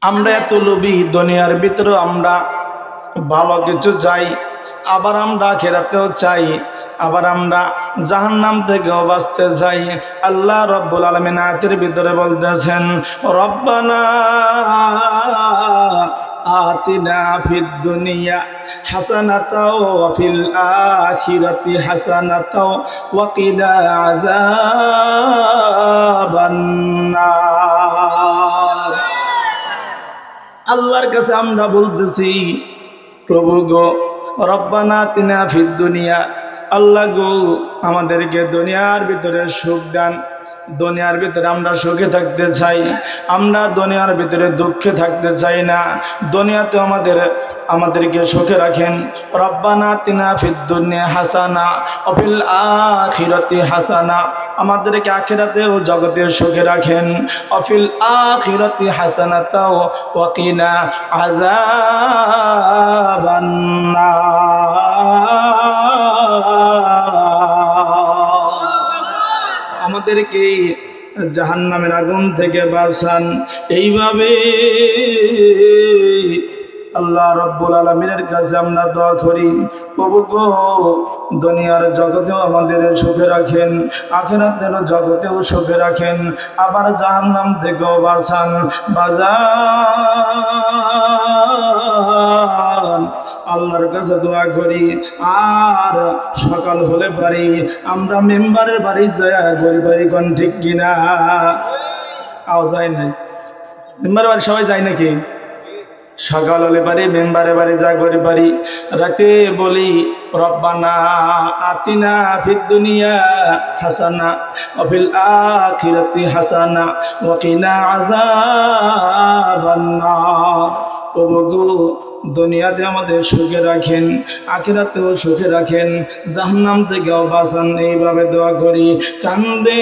আমরা এত লোভী, দুনিয়ার ভিতরে আমরা ভালো কিছু চাই, আবার আমরা আখিরাতেও চাই, আবার আমরা জাহান্নাম থেকেও বাঁচতে চাই। আল্লাহ রাব্বুল আলামিন আয়াতের ভিতরে বলতেছেন, রব্বানা আতিনা ফিদ দুনিয়া হাসানাতাও ওয়া ফিল আখিরাতি হাসানাতাও ওয়া কিনা আযাবান নার। আল্লাহর কাছে আমরা বলতেছি, প্রভু গো, রব্বানা আতিনা ফিদ দুনিয়া, আল্লাহ গো আমাদেরকে দুনিয়ার ভিতরে সুখ দান। দুনিয়ার ভিতরে আমরা সুখে থাকতে চাই, আমরা দুনিয়ার ভিতরে দুঃখে থাকতে চাই না। দুনিয়াতে আমাদেরকে সুখে রাখেন। রব্বানা আতিনা ফিদ দুনিয়া হাসানা ওয়া ফিল আখিরাতি হাসানা, আমাদেরকে আখিরাতেও জগতে সুখে রাখেন। ওয়া ফিল আখিরাতি হাসানাতাও ওয়া কিনা আযাবান নার। আমাদেরকে জাহান্নামের আগুন থেকে বাঁচান। এইভাবে আল্লাহ রাব্বুল আলামিনের কাছে আমরা দোয়া করি, প্রভু গো দুনিয়ার জগতেও আমাদের সুখে রাখেন, আখিরাতের জগতেও সুখে রাখেন, আবার জাহান্নাম থেকেও বাঁচান। বাজান আল্লাহর কাছে দোয়া করি, আর সকাল হলে পারি আমরা মেম্বারের বাড়ি যায় গরিব বাড়ি, কোন ঠিক কিনা? যায় নাই মেম্বারের বাড়ি? সবাই যায় নাকি? সকাল হলে পারি মেম্বারে বাড়ি যা গরিব বাড়ি। রাতে বলি রব্বানা আতিনা ফিদ দুনিয়া হাসানা ওয়া ফিল আখিরাতি হাসানা ওয়া কিনা আযাবান নার। প্রভু গো দুনিয়াতে আমাদের সুখে রাখেন, আখিরাতেও সুখে রাখেন, জাহান্নাম থেকেও বাঁচান। এইভাবে দোয়া করি, কান্দে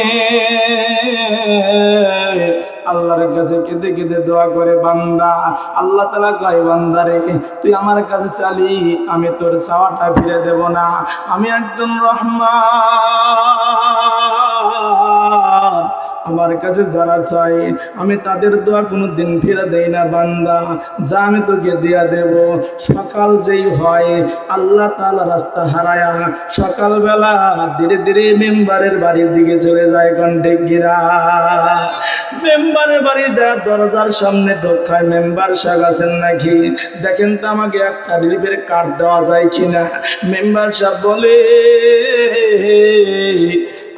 আল্লাহর কাছে কেঁদে কেঁদে দোয়া করে বান্দা। আল্লাহ তাআলা কয়, বান্দারে তুই আমার কাছে চালি, আমি তোর চাওয়াটা ফিরে দেব না। আমি একজন রহমান, আমার কাছে যারা চাই আমি তাদের দোয়া কোনোদিন ফিরে দেই না। বান্দা যা আমি তোকে দিয়া দেব। সকাল যেই হয় আল্লাহ তাআলা রাস্তা হারায়া সকালবেলা ধীরে ধীরে মেম্বারের বাড়ির দিকে চলে যায়, কন্টেকিরা। মেম্বারের বাড়ি যা দরজার সামনে ঢোকায়, মেম্বার সাহেব আছেন নাকি, দেখেন তো আমাকে একটা রিলিফের কার্ড দেওয়া যায় কিনা। মেম্বার সাহেব বলে,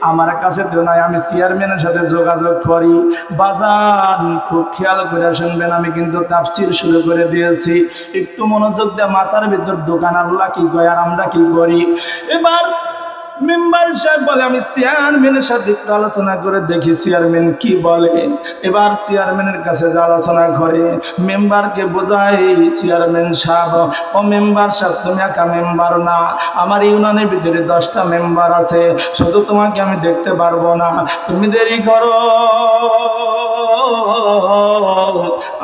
আমার কাছে তো নাই, আমি চেয়ারম্যানের সাথে যোগাযোগ করি। বাজান খুব খেয়াল করে শুনবেন, আমি কিন্তু তাফসীর শুরু করে দিয়েছি, একটু মনোযোগ দিয়ে মাথার ভিতর দোকান। আল্লাহ কি কয় আর আমরা কি করি। এবার মেম্বার সাহেব বলে, আমি চেয়ারম্যানের সাথে একটু আলোচনা করে দেখি চেয়ারম্যান কি বলে। এবার চেয়ারম্যানের কাছে যে আলোচনা করে, মেম্বারকে বোঝাই, চেয়ারম্যান সাহেব ও মেম্বার সাহেব তুমি একা মেম্বার না, আমার ইউনিয়নের ভিতরে 10টা মেম্বার আছে, শুধু তোমাকে আমি দেখতে পারবো না, তুমি দেরি করো।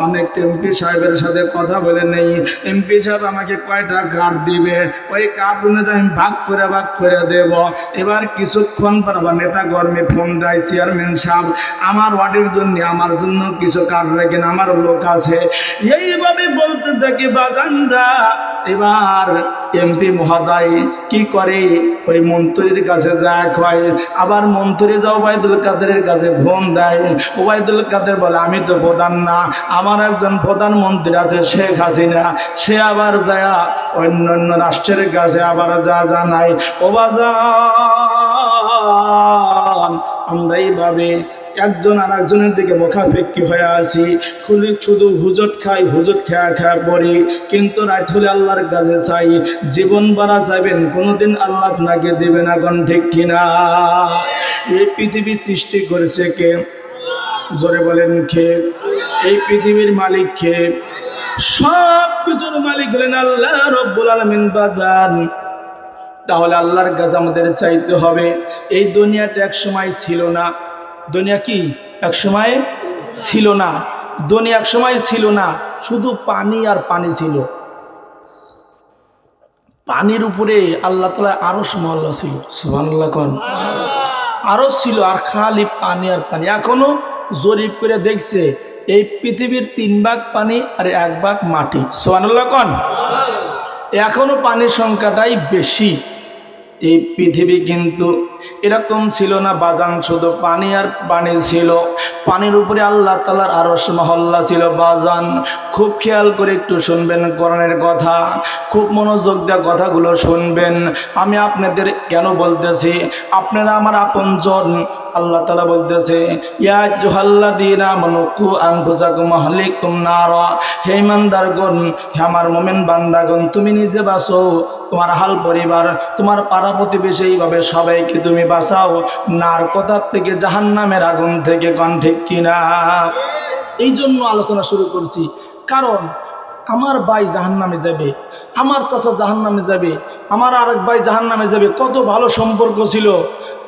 আমি একটু এমপি সাহেবের সাথে কথা বলে নেই, এমপি সাহেব আমাকে কয়টা কার্ড দিবে, ওই কার্ড অনুযায়ী আমি ভাগ করে দেব। এবার কিছুক্ষণ পর আবার নেতা কর্মী ফোন দেয়, চেয়ারম্যান সাহেব আমার ওয়ার্ডের জন্য আমার জন্য কিছু কার্ড রাখেন, আমার লোক আছে। এইভাবে বলতে থাকি বাজানরা। এবার এমপি মহোদয় কি করে, ওই মন্ত্রীর কাছে যায় কয়, আবার মন্ত্রী যাও ওবায়দুল কাদেরের কাছে ফোন দেয়। ওবায়দুল কাদের বলে, আমি তো প্রধান না, আমার একজন প্রধানমন্ত্রী আছে শেখ হাসিনা, সে আবার যায় অন্য রাষ্ট্রের কাছে আবার যা জানাই। ও বাজান আমরা এইভাবে একজন আর একজনের দিকে মুখাপেক্ষি হয়ে আসি, খুলি শুধু হুজট খাই, হুজট খেয়া পড়ি, কিন্তু রাত হলে আল্লাহর কাছে চাই। জীবন বাড়া চাইবেন, কোনোদিন আল্লাহ আপনাকে দেবে না, কোন ঠিক কিনা? এই পৃথিবী সৃষ্টি করেছে কে? জোরে বলেন কে? এই পৃথিবীর মালিক কে? সব কিছুর মালিক হলেন আল্লাহ রাব্বুল আলামিন। বাজান তাহলে আল্লাহর কাছে আমাদের চাইতে হবে। এই দুনিয়াটা এক সময় ছিল না। দুনিয়া কি এক সময় ছিল না? দুনিয়া এক সময় ছিল না, শুধু পানি আর পানি ছিল। পানির উপরে আল্লাহ তাআলা আরশ মহল্লা ছিল, সুবহানাল্লাহ কোন। আরশ ছিল আর খালি পানি আর পানি। এখনো জরিপ করে দেখছে এই পৃথিবীর 3 ভাগ পানি আর 1 ভাগ মাটি। সুবহানাল্লাহ কোন। এখনো পানির সংখ্যাটাই বেশি। এই পৃথিবী কিন্তু এরকম ছিল না বাজান, শুধু পানি আর পানি ছিল। পানির উপরে আল্লাহ তাআলার আরশ মহল্লা ছিল বাজান। খুব খেয়াল করে একটু শুনবেন কোরআনের কথা, খুব মনোযোগ দিয়ে কথাগুলো শুনবেন। আমি আপনাদের কেন বলতেছি, আপনারা আমার আপনজন। আল্লাহ তাআলা বলতেছে, ইয়া আইয়ুহাল্লাযীনা আমানু কু আনফুসাকুম ওয়া আহলিকুম নারা, হে ইমানদারগণ, হে আমার মুমিন বান্দাগণ, তুমি নিজে বাঁচো, তোমার হাল পরিবার, তোমার পাড়া প্রতিবেশী, এইভাবে সবাইকে তুমি বাঁচাও নারকতার থেকে, জাহান্নামের আগুন থেকে। কোন ঠিক কিনা? এই জন্য আলোচনা শুরু করছি, কারণ আমার ভাই জাহান্নামে যাবে, আমার চাচা জাহান্নামে যাবে, আমার আরেক ভাই জাহান্নামে যাবে। কত ভালো সম্পর্ক ছিল,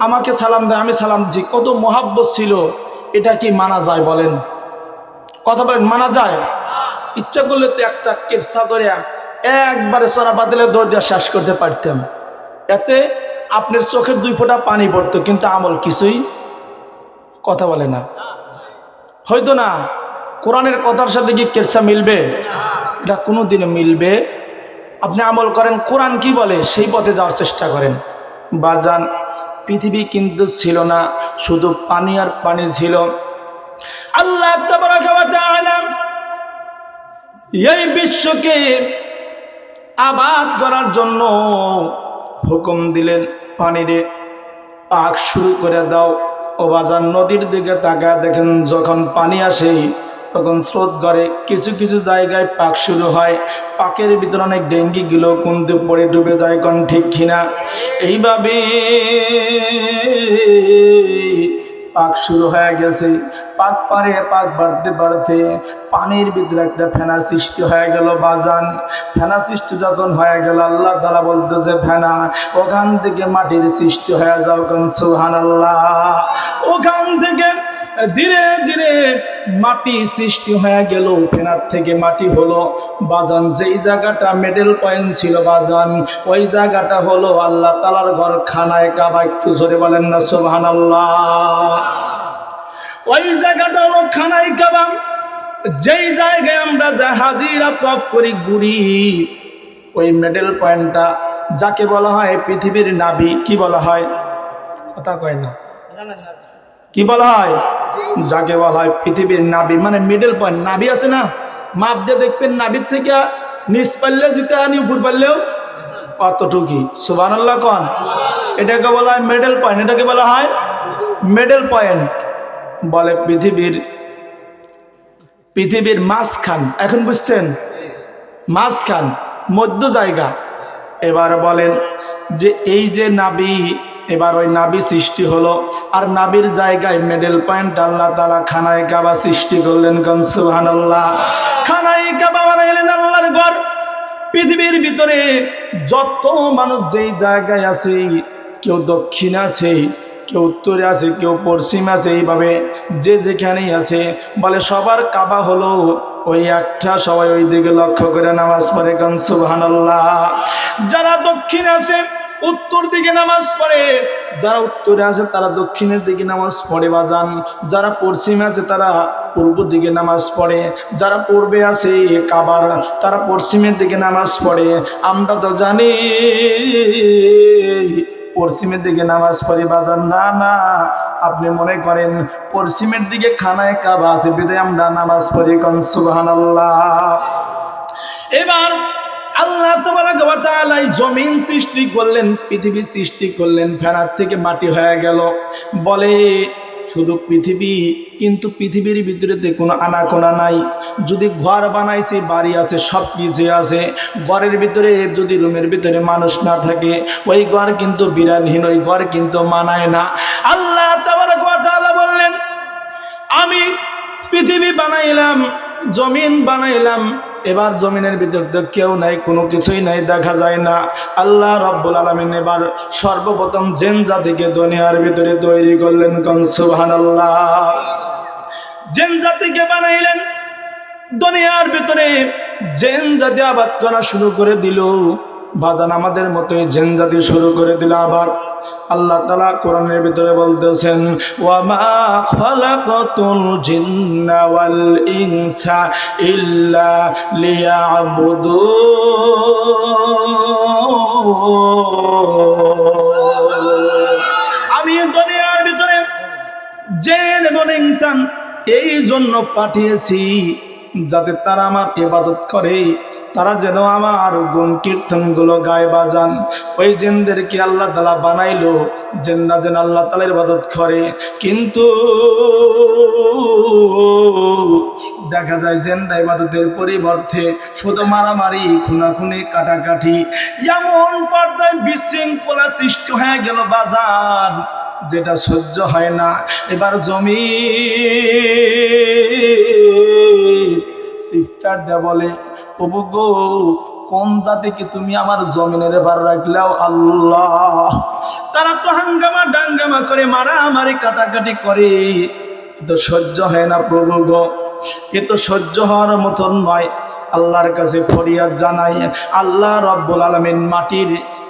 আমাকে সালাম দেয়, আমি সালাম দিচ্ছি, কত মহাব্বত ছিল। এটা কি মানা যায় বলেন? কথা বলেন, মানা যায়? ইচ্ছা করলে তো একটা কেসা করে একবারে সরা বাতিলে দৌড় দিয়ে শেষ করতে পারতাম। এতে আপনার চোখের 2 ফোঁটা পানি পড়তো, কিন্তু আমল কিছুই কথা বলে না, হয়তো না। কোরআনের কথার সাথে কি কেসা মিলবে? এটা কোনো দিনে মিলবে? আপনি আমল করেন, কোরআন কি বলে সেই পথে যাওয়ার চেষ্টা করেন। বাজান, পৃথিবী কিন্তু ছিল না শুধু পানি আর পানি ছিল। আল্লাহ তাবারাকা ওয়া তাআলা এই বিশ্বকে আবাদ করার জন্য হুকুম দিলেন, পানিরে পাক শুরু করে দাও। ও বাজার, নদীর দিকে তাকায় দেখেন, যখন পানি আসে তখন স্রোত গড়ে, কিছু কিছু জায়গায় পাক শুরু হয়, পাকের ভিতরে অনেক ডেঙ্গিগুলো কিন্তু পড়ে ডুবে যায়। কোন ঠিক কিনা? এইভাবে পাক শুরু হয়ে গেছে। পাক পারে পাক বাড়তে বাড়তে পানির ভিতরে একটা ফেনা সৃষ্টি হয়ে গেল বাজান। ফেনা সৃষ্টি যখন হয়ে গেল, আল্লাহ তাআলা বলতেছে, ফেনা ওখান থেকে মাটির সৃষ্টি হয়ে যাও। কোন সুবহানাল্লাহ। ওখান থেকে ধীরে ধীরে মাটি সৃষ্টি হয়ে গেল, ফেনার থেকে মাটি হলো বাজান। যেই জায়গাটা মিডল পয়েন্ট ছিল বাজান, ওই জায়গাটা হলো আল্লাহ তাআলার ঘর, খানায়ে কাবা। একটু জোরে বলেন না সুবহানাল্লাহ। ওই জায়গাটা হলো খানায়ে কাবা, যেই জায়গায় আমরা হাজিরা তওয়াফ করি, ঘুরি। ওই মিডল পয়েন্টটা যাকে বলা হয় পৃথিবীর নাভি। কি বলা হয়? কথা কয় না। কি বলা হয়? যাকে বলা হয় পৃথিবীর নাভি, মানে মিডল পয়েন্ট। নাভি আছে না, মাপ দিয়ে দেখবেন, নাভির থেকে নিচ পারলেও যেতে আনি, উপর পারলেও অতটুকুই। সুবহানাল্লাহ কোন। এটাকে বলা হয় মিডল পয়েন্ট। এটাকে বলা হয় মিডল পয়েন্ট। বলে পৃথিবীর মাঝখান। এখন বুঝছেন? মাঝখান, মধ্য জায়গা। এবার বলেন যে এই যে নাভি, এবার ওই নাভি সৃষ্টি হলো, আর নাভির জায়গায় মিডল পয়েন্ট আল্লাহ তাআলা খানায়ে কাবা সৃষ্টি করলেন। কোন সুবহানাল্লাহ। খানায়ে কাবা বানাইলেন আল্লাহর ঘর। পৃথিবীর ভিতরে যত মানুষ যেই জায়গায় আছে, কেউ দক্ষিণে আছে, কেউ উত্তরে আছে, কেউ পশ্চিমে আছে, এইভাবে যে যেখানেই আছে, বলে সবার কাবা হলো ওই একটা। সবাই ওই দিকে লক্ষ্য করে নামাজ পড়ে। কোন সুবহানাল্লাহ। যারা দক্ষিণে আছে উত্তর দিকে নামাজ পড়ে, যারা উত্তরে আছে তারা দক্ষিণের দিকে নামাজ পড়ে বাজান। যারা পশ্চিমে আছে তারা পূর্ব দিকে নামাজ পড়ে, যারা পূর্বে আছে কাবার তারা পশ্চিমের দিকে নামাজ পড়ে। আমরা তো জানি পশ্চিমের দিকে নামাজ পড়ি বাজান। না না, আপনি মনে করেন পশ্চিমের দিকে খানায়ে কাবা আছে বিধায় আমরা নামাজ পড়ি। কোন সুবহানাল্লাহ। এবার আল্লাহ তাবারাকা ওয়া তাআলা জমিন সৃষ্টি করলেন, পৃথিবী সৃষ্টি করলেন, ফেনার থেকে মাটি হয়ে গেল। বলে শুধু পৃথিবী, কিন্তু পৃথিবীর ভিতরে কোনো আনাকোনা নাই। যদি ঘর বানাইছে, বাড়ি আছে, সব কিছু আছে, ঘরের ভিতরে যদি রুমের ভিতরে মানুষ না থাকে, ওই ঘর কিন্তু বিরানহীন, ওই ঘর কিন্তু মানায় না। আল্লাহ তাবারাকা ওয়া তাআলা বললেন, আমি পৃথিবী বানাইলাম, জমিন বানাইলাম। এবার জমিনের ভিতর তো কেউ নাই, কোনো কিছুই নাই, দেখা যায় না। আল্লাহ রাব্বুল আলামিন এবার সর্বপ্রথম জিন জাতিকে দুনিয়ার ভিতরে তৈরি করলেন। কোন সুবহানাল্লাহ। জিন জাতিকে বানাইলেন, দুনিয়ার ভিতরে জিন জাতি আবাদ করা শুরু করে দিল। বাজান আমাদের মতোই জিনজাতি শুরু করে দিল। আবার আল্লাহ তাআলা কোরআনের ভিতরে বলতেছেন, ওয়া মা খালাকাতুল জিন্না ওয়াল ইনসা ইল্লা লিয়াবুদুন। আমি দুনিয়ার ভিতরে জিন এবং ইনসান এই জন্য পাঠিয়েছি যাতে তারা আমার ইবাদত করে, তারা যেন আমার গুণ কীর্তনগুলো গায় বাজান। ওই জিনদেরকে আল্লাহ তাআলা বানাইলো জিনরা যেন আল্লাহ তাআলার ইবাদত করে, কিন্তু দেখা যায় জিনরা ইবাদতের পরিবর্তে শুধু মারামারি, খুনাখুনি, কাটাকাটি, এমন পর্যায়ে বিশৃঙ্খলা সৃষ্টি হয়ে গেল বাজান, যেটা সহ্য হয় না। এবার জমি চিৎকার দেয়া বলে, প্রভু গো, কোন জাতিকে তুমি আমার জমিনের এবার রাখলাও আল্লাহ। তারা তো হাঙ্গামা ডাঙ্গামা করে, মারামারি কাটাকাটি করে, এ তো সহ্য হয় না প্রভু গো, এ তো সহ্য হওয়ার মতন নয়। আল্লাহর কাছে ফরিয়াদ জানাই, আল্লাহ রব্বুল আলামিন মাটির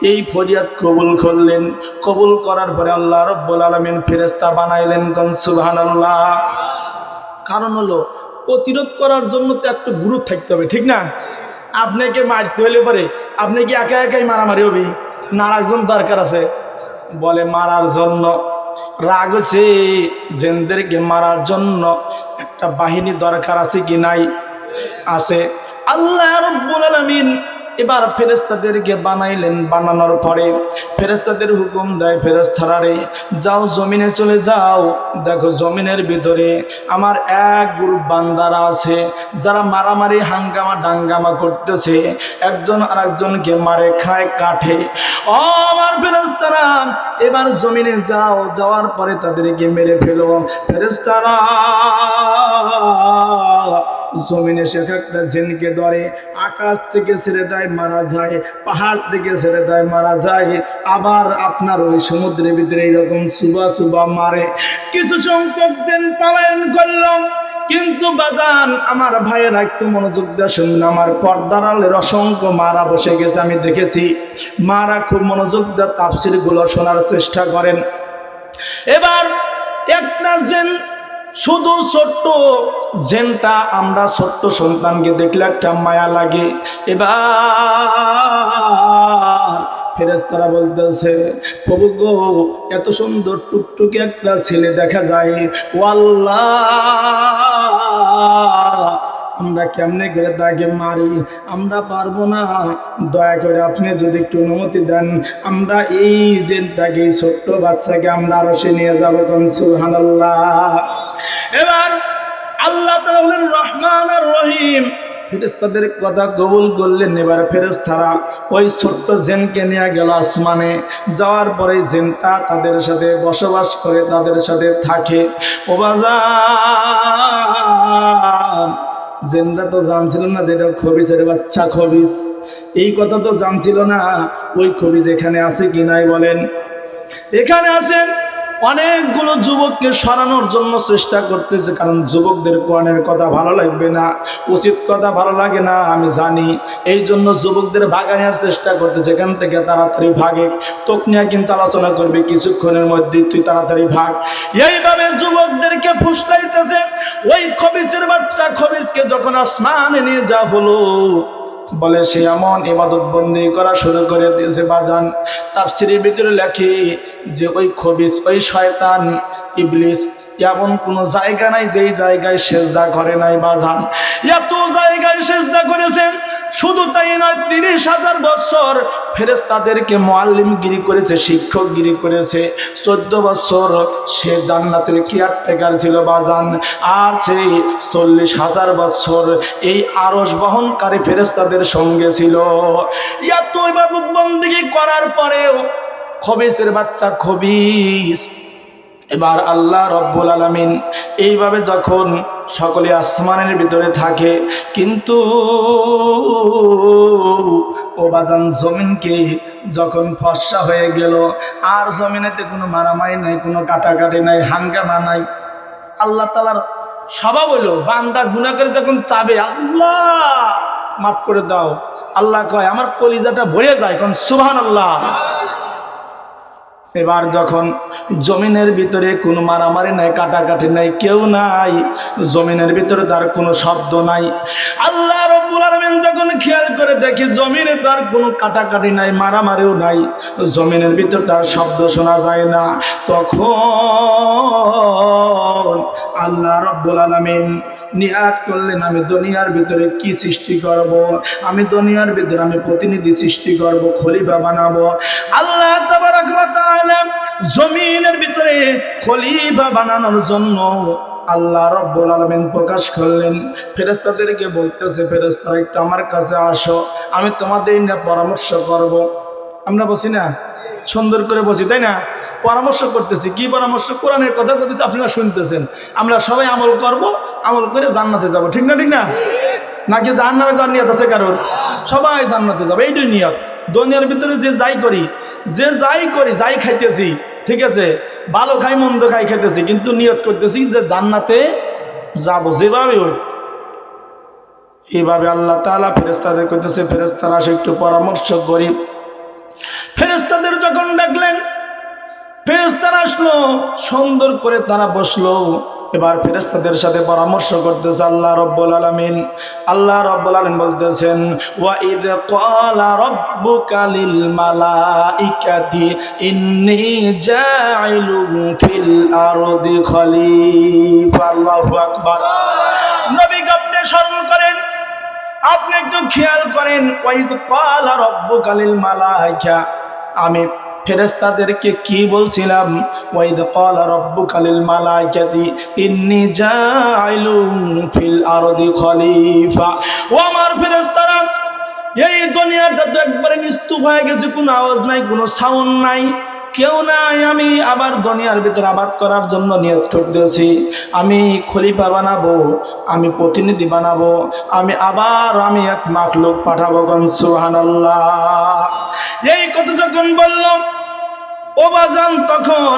এই ফরিয়াদ কবুল করলেন। কবুল করার পরে আল্লাহ রব্বুল আলামিন ফেরেশতা বানাইলেন। কোন সুবহানাল্লাহ। কারণ হলো প্রতিরোধ করার জন্য তো একটু গ্রুপ থাকতে হবে, ঠিক না? আপনাকে মারতে হলে পরে আপনি কি একা একাই মারামারি হবে না, আরেকজন দরকার আছে? বলে মারার জন্য রাগ হচ্ছে, জিনদেরকে মারার জন্য একটা বাহিনী দরকার আছে কি নাই? আছে। আল্লাহ রাব্বুল আলামিন এবার ফেরেশতাদেরকে বানাইলেন। বানানোর পরে ফেরেশতাদের হুকুম দেয়, ফেরেশতারা রে যাও জমিনে চলে যাও, দেখো জমিনের ভিতরে আমার এক গ্রুপ বান্দারা আছে যারা মারামারি হাঙ্গামা ডাঙ্গামা করতেছে, একজন আরেকজনকে মারে খায় কাটে। ও আমার ফেরেশতারা, এবার জমিনে যাও, যাওয়ার পরে তাদেরকে মেরে ফেলো। ফেরেশতারা জমিনে সে একটা জিনকে ধরে, আকাশ থেকে ছেড়ে দেয়, মারা যায়, পাহাড় থেকে ছেড়ে দেয়, মারা যায়, আবার আপনার ওই সমুদ্রের ভিতরে এইরকম চুবা চুবা মারে। কিছু সংখ্যক জিন পলায়ন করলাম, কিন্তু বাদান আমার ভাইয়েরা একটু মনোযোগ দিয়ে শুনুন, আমার পর্দার আড়ালের অসংখ্য মারা বসে গেছে, আমি দেখেছি। মারা খুব মনোযোগ দিয়ে তাফসীর গুলো শোনার চেষ্টা করেন। এবার একটা জিন, শুধু ছোট্ট জেনটা, আমরা ছোট্ট সন্তানকে দেখলে একটা মায়া লাগে। এবার ফেরেশতারা বলতেছে, প্রভু গো, এত সুন্দর টুকটুকে একটা ছেলে দেখা যায়, ও আল্লাহ, আমরা কেমনে করে তাকে মারি? আমরা পারবো না, দয়া করে আপনি যদি একটু অনুমতি দেন, আমরা এই জেনটাকে, এই ছোট্ট বাচ্চাকে আমরা আরশে নিয়ে যাবো। কোন সুবহানাল্লাহ। এবার আল্লাহ তাআলা হলেন রহমান আর রহিম, ফেরেশতাদের কথা কবুল করলেন। এবার ফেরেশতারা ওই ছোট্ট জিনকে নিয়ে গেল আসমানে। যাওয়ার পরে জিনটা তাদের সাথে বসবাস করে, তাদের সাথে থাকে। ও বাজান, জিনরা তো জানছিল না যেটা খবিসের বাচ্চা খবিস, এই কথা তো জানছিল না। ওই খবিস এখানে আছে কি নাই বলেন? এখানে আছে। অনেকগুলো যুবককে সরানোর জন্য চেষ্টা করতেছে, কারণ যুবকদের কোরআনের কথা ভালো লাগবে না, উচিত কথা ভালো লাগে না, আমি জানি। এই জন্য যুবকদের ভাগানোর চেষ্টা করতেছে, এখান থেকে তাড়াতাড়ি ভাগে। তোক নিয়ে কিন্তু আলোচনা করবে কিছুক্ষণের মধ্যে, তুই তাড়াতাড়ি ভাগ। এইভাবে যুবকদেরকে ফুসলাইতেছে। ওই খবিসের বাচ্চা খবিসকে যখন আসমানে নিয়ে যাওয়া হলো, বলে সে এমন ইবাদত বন্দি করা শুরু করে দিয়েছে বাজান। তাফসীরের ভিতরে লেখে যে ওই খবিস, ওই শয়তান ইবলিস, এমন কোনো জায়গা নাই যেই জায়গায় সেজদা করে নাই বাজান। এত জায়গায় সেজদা করেছেন। শুধু তাই নয়, 30,000 বছর ফেরেশতাদেরকে মুআল্লিমগিরি করেছে, শিক্ষকগিরি করেছে। 14 বছর সে জান্নাতের কেয়ারটেকার ছিল বাজান। আর সেই 40,000 বছর এই আরশ বহনকারী ফেরেশতাদের সঙ্গে ছিল। এত ইবাদত বন্দেগী করার পরেও খবিসের বাচ্চা খবিস, এবার আল্লাহ রব্বুল আলামিন এইভাবে যখন সকলে আসমানের ভিতরে থাকে, কিন্তু ও বাজান জমিনকে যখন ফর্সা হয়ে গেল, আর জমিনেতে কোনো মারামারি নাই, কোনো কাটাকাটি নাই, হাঙ্গামা নাই। আল্লাহ তাআলার স্বভাব হলো বান্দা গুনাহ করে যখন চাবে, আল্লাহ মাফ করে দাও। আল্লাহ কয় আমার কলিজাটা ভরে যায়, কারণ সুবহানাল্লাহ। এবার যখন জমিনের ভিতরে কোনো মারামারি নাই, কাটাকাটি নাই, কেউ নাই, জমিনের ভিতরে তার কোনো শব্দ নাই, আল্লাহ রাব্বুল আলামিন যখন খেয়াল করে দেখে জমিনে তার কোনো কাটাকাটি নাই, মারামারিও নাই, জমিনের ভিতর তার শব্দ শোনা যায় না, তখন আল্লাহ রাব্বুল আলামিন নিয়াত করলেন আমি দুনিয়ার ভিতরে কি সৃষ্টি করব, আমি দুনিয়ার ভিতরে আমি প্রতিনিধি সৃষ্টি করব, খলিফা বানাবো। আল্লাহ তাবারক ওয়া তাআলা জমিনের ভিতরে খলিফা বানানোর জন্য আল্লাহ রাব্বুল আলামিন প্রকাশ করলেন, ফেরেশতাদেরকে বলতেছে ফেরেশতারা একটু আমার কাছে আসো, আমি তোমাদের নিয়ে পরামর্শ করব। আমরা বসি না, সুন্দর করে বসি, তাই না? পরামর্শ করতেছি, কি পরামর্শ? কোরআনের কথা বলতেছি, আপনারা শুনতেছেন। আমরা সবাই আমল করব, আমল করে জান্নাতে যাব, ঠিক না? ঠিক না? নাকি জাহান্নামে যাওয়ার নিয়ত আছে কারোর? সবাই জান্নাতে যাবে, এইটাই নিয়ত। দুনিয়ার ভিতরে যে যাই করি, যাই খাইতেছি, ঠিক আছে, ভালো খাই মন্দ খাই খাইতেছি, কিন্তু নিয়ত করতেছি যে জান্নাতে যাব, যেভাবে হোক। এইভাবে আল্লাহ তাআলা ফেরেশতাদের কইতেছে ফেরেশতারা আসে একটু পরামর্শ করি। ফেরেশতাদের যখন ডাকলেন, ফেরেশতারা আসলো, সুন্দর করে তারা বসলো। এবার ফেরেশতাদের সাথে পরামর্শ করতেছে আল্লাহ রাব্বুল আলামিন। আল্লাহ রাব্বুল আলামিন বলতেছেন ওয়া ইয ক্বালা রাব্বুকা লিল মালাইকাতি ইন্নী জাইলুন ফিল আরদি খলিফা। আল্লাহু আকবার। নবী আপনি স্মরণ করেন, আপনি একটু খেয়াল করেন, ওয়া ইয ক্বালা রাব্বুকা লিল মালাইকা, আমি ফেরেশতাদেরকে কি বলছিলাম? ওয়াইদ ক্বালা রাব্বুকা লিল মালাইকাতি ইন্নী জাইলুন ফিল আরদি খলিফা। ও আমার ফেরেশতারা, এই দুনিয়াটা তো একবারে নিস্তুপ হয়ে গেছে, কোনো আওয়াজ নাই, কোনো সাউন্ড নাই, কেউ নাই। আমি আবার দুনিয়ার ভিতর আবাদ করার জন্য নিয়ত করতেছি, আমি খলিফা বানাবো, আমি প্রতিনিধি বানাবো, আমি এক মাখলুক পাঠাবো। সুবহানাল্লাহ। এই কথা যখন বললাম ও বাজান, তখন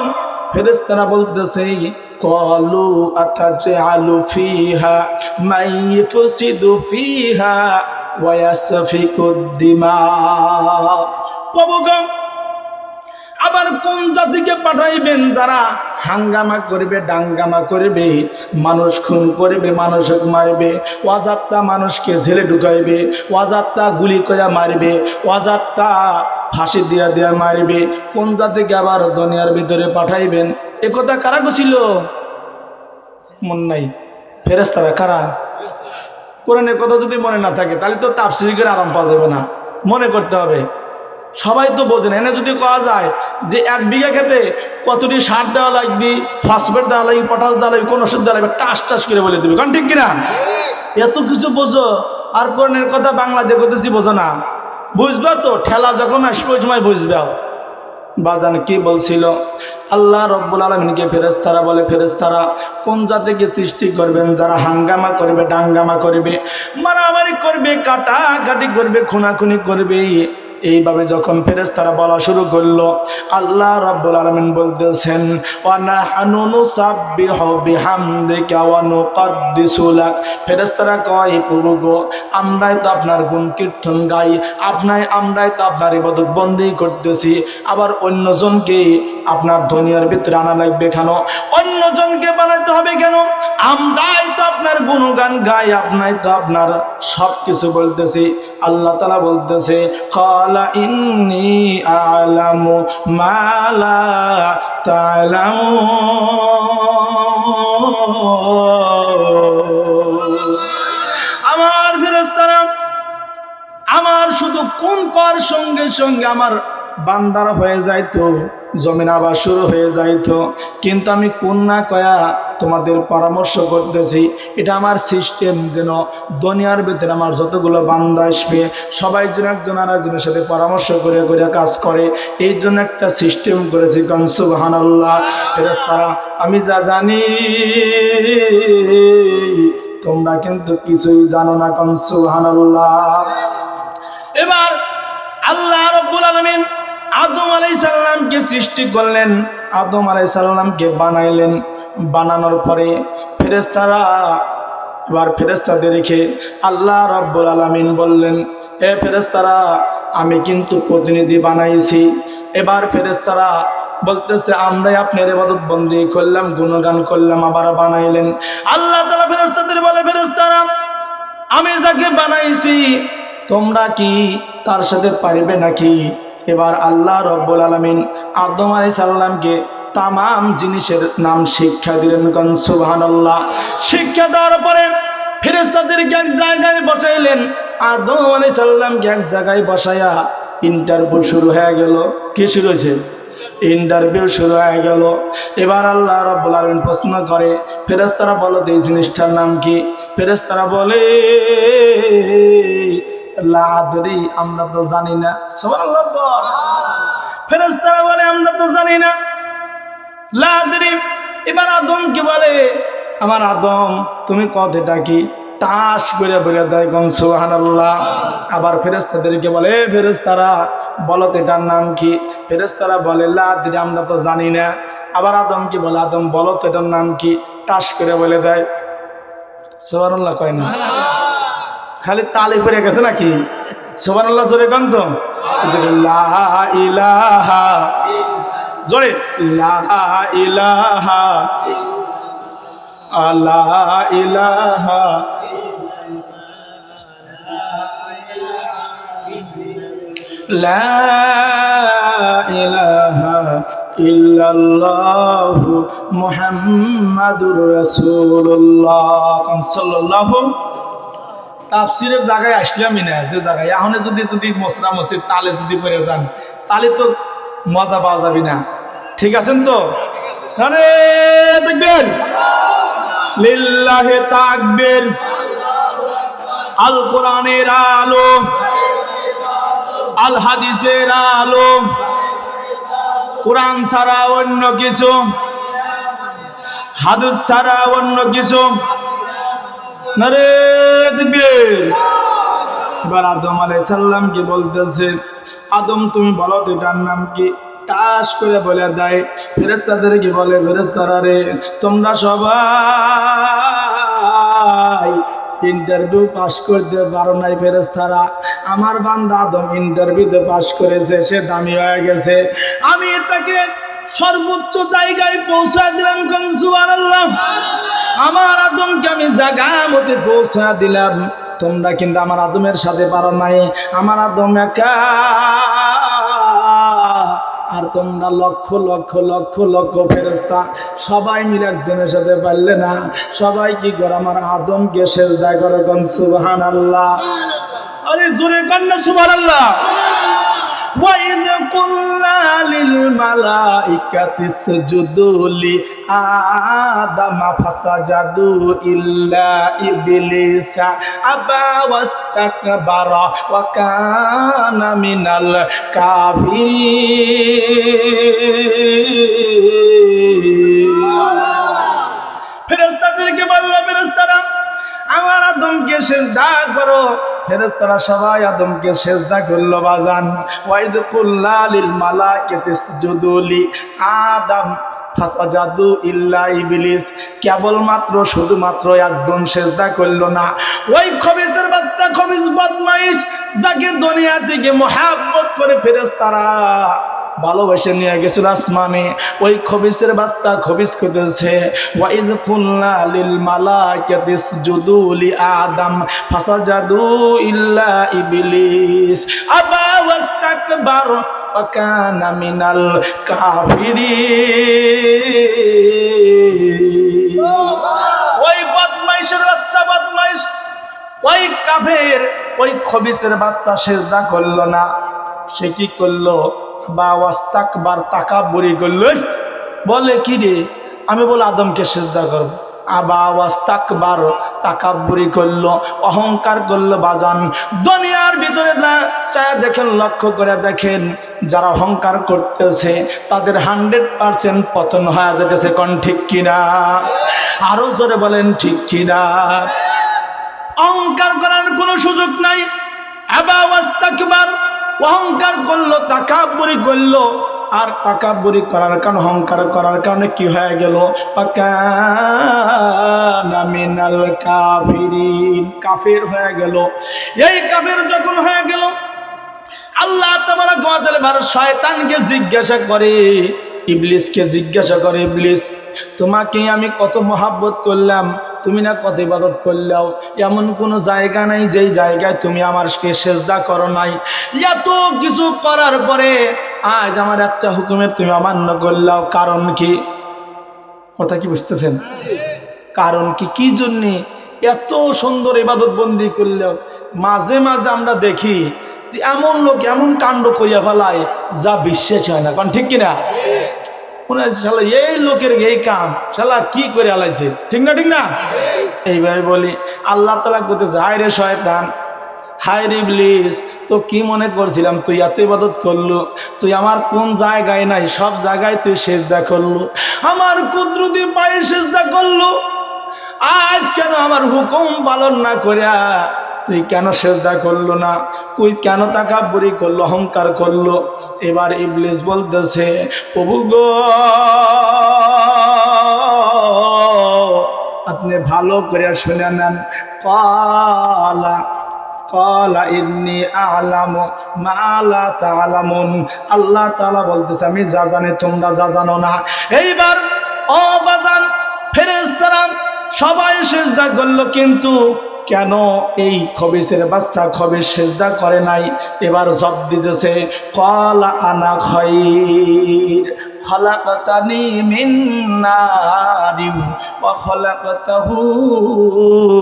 ফেরেশতারা বলতেছে ক্বালু আতাজআলু ফিহা মান ইফসিদু ফিহা ওয়া ইয়াসফিকুদ দিমা। প্রভুগণ, আবার কোন জাতিকে পাঠাইবেন যারা হাঙ্গামা করবে, ডাঙ্গামা করবে, মানুষ খুন করবে, মানুষকে মারবে, ওয়াজাত্তা মানুষকে জেলে ঢুকাইবে, ওয়াজাত্তা গুলি করে মারবে, ওয়াজাত্তা ফাঁসি দিয়া মারবে, কোন জাতিকে আবার দুনিয়ার ভিতরে পাঠাইবেন? এ কথা কারা কছিল? মন নাই? ফেরেশতারা। কারা? কোরআনের কথা যদি মনে না থাকে তাহলে তো তাফসীর করে আরাম পাওয়া যাবে না, মনে করতে হবে। সবাই তো বোঝেন, এনে যদি কওয়া যায় যে 1 বিঘা খেতে কতটি সার দেওয়া লাগবে, ফসফেট দেওয়া লাগবে, পটাশ দেওয়া লাগবে, কোন ওষুধ দেওয়া লাগবে, টাস করে বলে দেবে, কারণ ঠিক কিনা? এত কিছু বোঝো, আর কোরআনের কথা বাংলাতে কইতেছি বোঝো না। বুঝবা তো, ঠেলা যখন আসবে ওই সময় বুঝবা। বাজান কি বলছিল? আল্লাহ রাব্বুল আলামিনকে ফেরেশতারা বলে, ফেরেশতারা কোন জাতিকে সৃষ্টি করবেন যারা হাঙ্গামা করবে, ডাঙ্গামা করবে, মারামারি করবে, কাটাকাটি করবে, খুনাখুনি করবে। এইভাবে যখন ফেরেশতারা বলা শুরু করলো, আল্লাহ রাব্বুল আলামিন বলতেছেন ওয়া নাহনু নুসাব্বিহু বিহামদিকা ওয়া নুকদ্দিসু লাক। ফেরেশতারা কয় প্রভু গো, আমরাই তো আপনার গুণ কীর্তন গাই, আমরাই তো আপনার ইবাদত বন্দেগী করতেছি, আবার অন্যজনকে আপনার দুনিয়ার ভিতরে আনা লাগবে কেন? অন্যজনকে বানাইতে হবে কেন? আমরাই তো আপনার গুণগান গাই, আপনাই তো আপনার সব কিছু বলতেছি। আল্লাহ তাআলা বলতেছে ক্বালা ইন্নী আ'লামু মা লা তা'লামুন। আমার ফেরেশতারা আমার শুধু কোন কর সঙ্গে সঙ্গে আমার বান্দার হয়ে যাইতো, জমিন আবার শুরু হয়ে যাইতো, কিন্তু আমি কোন না কয়া তোমাদের পরামর্শ করতেছি। এটা আমার সিস্টেম, যেন দুনিয়ার ভিতরে আমার যতগুলো বান্দা আসবে সবাই যেন একজন আরেকজনের সাথে পরামর্শ করে করে কাজ করে, এই জন্য একটা সিস্টেম করেছি। কারণ সুবহানাল্লাহ। ফেরেশতারা আমি যা জানি তোমরা কিন্তু কিছুই জানো না। কারণ সুবহানাল্লাহ। এবার আল্লাহ রাব্বুল আলামিন আদম আলাইহিস সালামকে সৃষ্টি করলেন, আদম আলাইহিস সালামকে বানাইলেন। বানানোর পরে ফেরেশতারা এবার ফেরেশতাদেরকে আল্লাহ রাব্বুল আলামিন বললেন, এ ফেরেশতারা, আমি কিন্তু প্রতিনিধি বানাইছি। এবার ফেরেশতারা বলতেছে, আমরাই আপনার ইবাদত বন্দেগী করলাম, গুণগান করলাম, আবার বানাইলেন। আল্লাহ তাআলা ফেরেশতাদের বলে, ফেরেশতারা, আমি যাকে বানাইছি তোমরা কি তার সাথে পারবে নাকি? এবার আল্লাহ রাব্বুল আলামিন আদম আলাইহিস সালামকে তামাম জিনিসের নাম শিক্ষা দিলেন। কোন সুবহানাল্লাহ। শিক্ষা দেওয়ার পরে ফেরেশতাদেরকে এক জায়গায় বসাইলেন। আদম আলাইহিস সালামকে এক জায়গায় বসায়া ইন্টারভিউ শুরু হয়ে গেল। কি শুরু হয়েছে? ইন্টারভিউ শুরু হয়ে গেল। এবার আল্লাহ রাব্বুল আলামিন প্রশ্ন করে, ফেরেশতারা বলো এই জিনিসটার নাম কি? ফেরেশতারা বলে, লা আদরি, আমরা তো জানি না। সুবহানাল্লাহ। ফেরেশতারা বলে, আমরা তো জানি না, লা আদরি। এবার আদম কি বলে, আমার আদম তুমি কথাটা কি? টাস করে বলে দেয়। কোন সুবহানাল্লাহ। আবার ফেরেশতাদেরকে বলে, ফেরেশতারা বলো তো এটার নাম কি? ফেরেশতারা বলে, লা আদরি, আমরা তো জানি না। আবার আদম কি বলে, আদম বলো তো এটার নাম কি? টাস করে বলে দেয়। সুবহানাল্লাহ কয় না? খালি তালি পড়ে গেছে নাকি? সুবহানাল্লাহ জোরে কোন তো? লা ইলাহা, জোরে, লা ইলাহা, লা ইলাহা, লা ইলাহা ইল্লাল্লাহু মুহাম্মাদুর রাসূলুল্লাহ সাল্লাল্লাহু। তাফসীরের জায়গায় আসলামই না, যে জায়গায় এখন যদি মসরা মসজিদ তালে যদি পড়ে যান তাহলে তো মজা পাওয়া যাবে না। ঠিক আছেন তো? আরে দেখবেন, লিল্লাহি তাকবীর। আল কোরআনের আলো, আল হাদিসের আলো, কোরআন ছাড়া অন্য কিছু, হাদিস ছাড়া অন্য কিছু। আরে দেখবেন, এবার আদম আলাইহিস সালাম কি বলতেছে, আদম তুমি বলো তো এটার নাম কি? টাস করে বলে দেয়। ফেরেশতাদের কি বলে, ফেরেশতারা রে, তোমরা সবাই ইন্টারভিউ পাস করতে পারো নাই। ফেরেশতারা, আমার বান্দা আদম ইন্টারভিউতে পাস করেছে, সে দামি হয়ে গেছে, আমি তাকে সর্বোচ্চ জায়গায় পৌঁছা দিলাম। কোন সুবহানাল্লাহ। আমার আদমকে আমি জায়গা মতে পৌঁছা দিলাম, তোমরা কিন্তু আমার আদমের সাথে পারো নাই। আমার আদম একা, আর তোমরা লক্ষ লক্ষ লক্ষ লক্ষ ফেরেশতা সবাই মিলে একজনের সাথে পারলে না। সবাই কি করে, আমার আদমকে সেজদা করে। কোন সুবহানাল্লাহ। আরে জোরে কোন না সুবহানাল্লাহ। وَإِذْ قُلْنَا لِلْمَلَائِكَةِ اسْجُدُوا لِآدَمَ فَسَجَدُوا إِلَّا إِبْلِيسَ أَبَى وَاسْتَكْبَرَ وَكَانَ مِنَ الْكَافِرِينَ। ফেরেশতাদেরকে বলল, ফেরেশতারা আমার আদমকে সিজদা করো। ফেরেশতারা সবাই আদমকে সিজদা করলো। বাজান, ওয়াইদ কুল্লা লিল মালাইকাতি ইসজুদু লি আদম ফাসাজাদু ইল্লা ইবলিস। কেবলমাত্র শুধুমাত্র একজন সিজদা করলো না, ওই খবিসের বাচ্চা, খবিস বদমাইশ, যাকে দুনিয়া থেকে মুহাব্বত করে ফেরেশতারা ভালোবেসে নিয়ে গেছিল আসমানে, ওই খবিসের বাচ্চা খবিস করতেছে, ওয়াইদ কুল্লা লিল মালাইকাতি ইসজুদু লি আদম ফাসাজাদু ইল্লা ইবলিস আবা ওয়াস্তাকবার ওয়া কানা মিনাল কাফিরিন। ওই বদমাইশের বাচ্চা, বদমাইশ, ওই কাফের, ওই খবিসের বাচ্চা সিজদা করলো না। সে কি করলো? বা ওয়াস্তাকবার, তাকাব্বুরি করলো। বলে কি রে, আমি বলে আদমকে সিজদা করব। আবা ওয়াস্তাকবার, তাকাব্বুরি করলো, অহংকার করলো। বাজান, দুনিয়ার ভিতরে চায় দেখেন, লক্ষ্য করে দেখেন, যারা অহংকার করতেছে তাদের 100% পতন হয়ে যেতেছে। কোন ঠিক কিনা? আরো জোরে বলেন ঠিক কিনা? অহংকার করার কোনো সুযোগ নাই। আবা ওয়াস্তাকবার, অহংকার করলো, তাকাব্বুরি করলো, আর তাকাব্বুরি করার কারণে, অহংকার করার কারণে কি হয়ে গেল? ফাকানা মিনাল কাফিরিন, কাফের হয়ে গেল। এই কাফের যখন হয়ে গেল, আল্লাহ তাবারক ওয়া তাআলা শয়তানকে জিজ্ঞাসা করে, ইবলিসকে জিজ্ঞাসা করে, ইবলিস তোমাকে আমি কত মহাব্বত করলাম, তুমি না কত ইবাদত করলেও এমন কোনো জায়গা নাই যেই জায়গায় তুমি আমারকে সেজদা করো নাই। এত কিছু করার পরে আজ আমার একটা হুকুমের তুমি অমান্য করলাও, কারণ কি? কথা কি বুঝতেছেন? কারণ কি? কি জন্যে? এত সুন্দর ইবাদত বন্দি করলেও মাঝে মাঝে আমরা দেখি যে এমন লোক এমন কাণ্ড করিয়া ফেলায় যা বিশ্বাস হয় না। কারণ ঠিক কিনা? মনে হয় শালা এই লোকের এই কাম শালা কি করে আলাইছে, ঠিক না? ঠিক না? এইভাবে বলি আল্লাহ তাআলা বলতেছে, হায় রে শয়তান, হায় রে ইবলিস, তো কি মনে করছিলাম তুই এত ইবাদত করলু, তুই আমার কোন জায়গায় নাই সব জায়গায় তুই সেজদা করলু, আমার কুদরতি পায়ে সেজদা করলু। আজ কেন আমার হুকুম পালন না করিয়া তুই কেন সেজদা করলো না? তুই কেন তাকাব্বুরি করলো, অহংকার করলো? এবার ইবলিস বলতেছে, প্রভু গো, আপনি ভালো করে শুনে নেন। ক্বালা ক্বালা ইন্নী আ'লামু মা লা তা'লামুন, আল্লাহ তাআলা বলতেছে আমি যা জানি তোমরা যা জানো না। এইবার ও বাজান, ফেরেশতারা সবাই সেজদা করলো, কিন্তু কেন এই খবিসের বাচ্চা খবিস সেজদা করে নাই? এবার জব দিতেছে, ক্বালা আনা খায়র খালাকতানি মিন নারিন ওয়া খালাকতাহু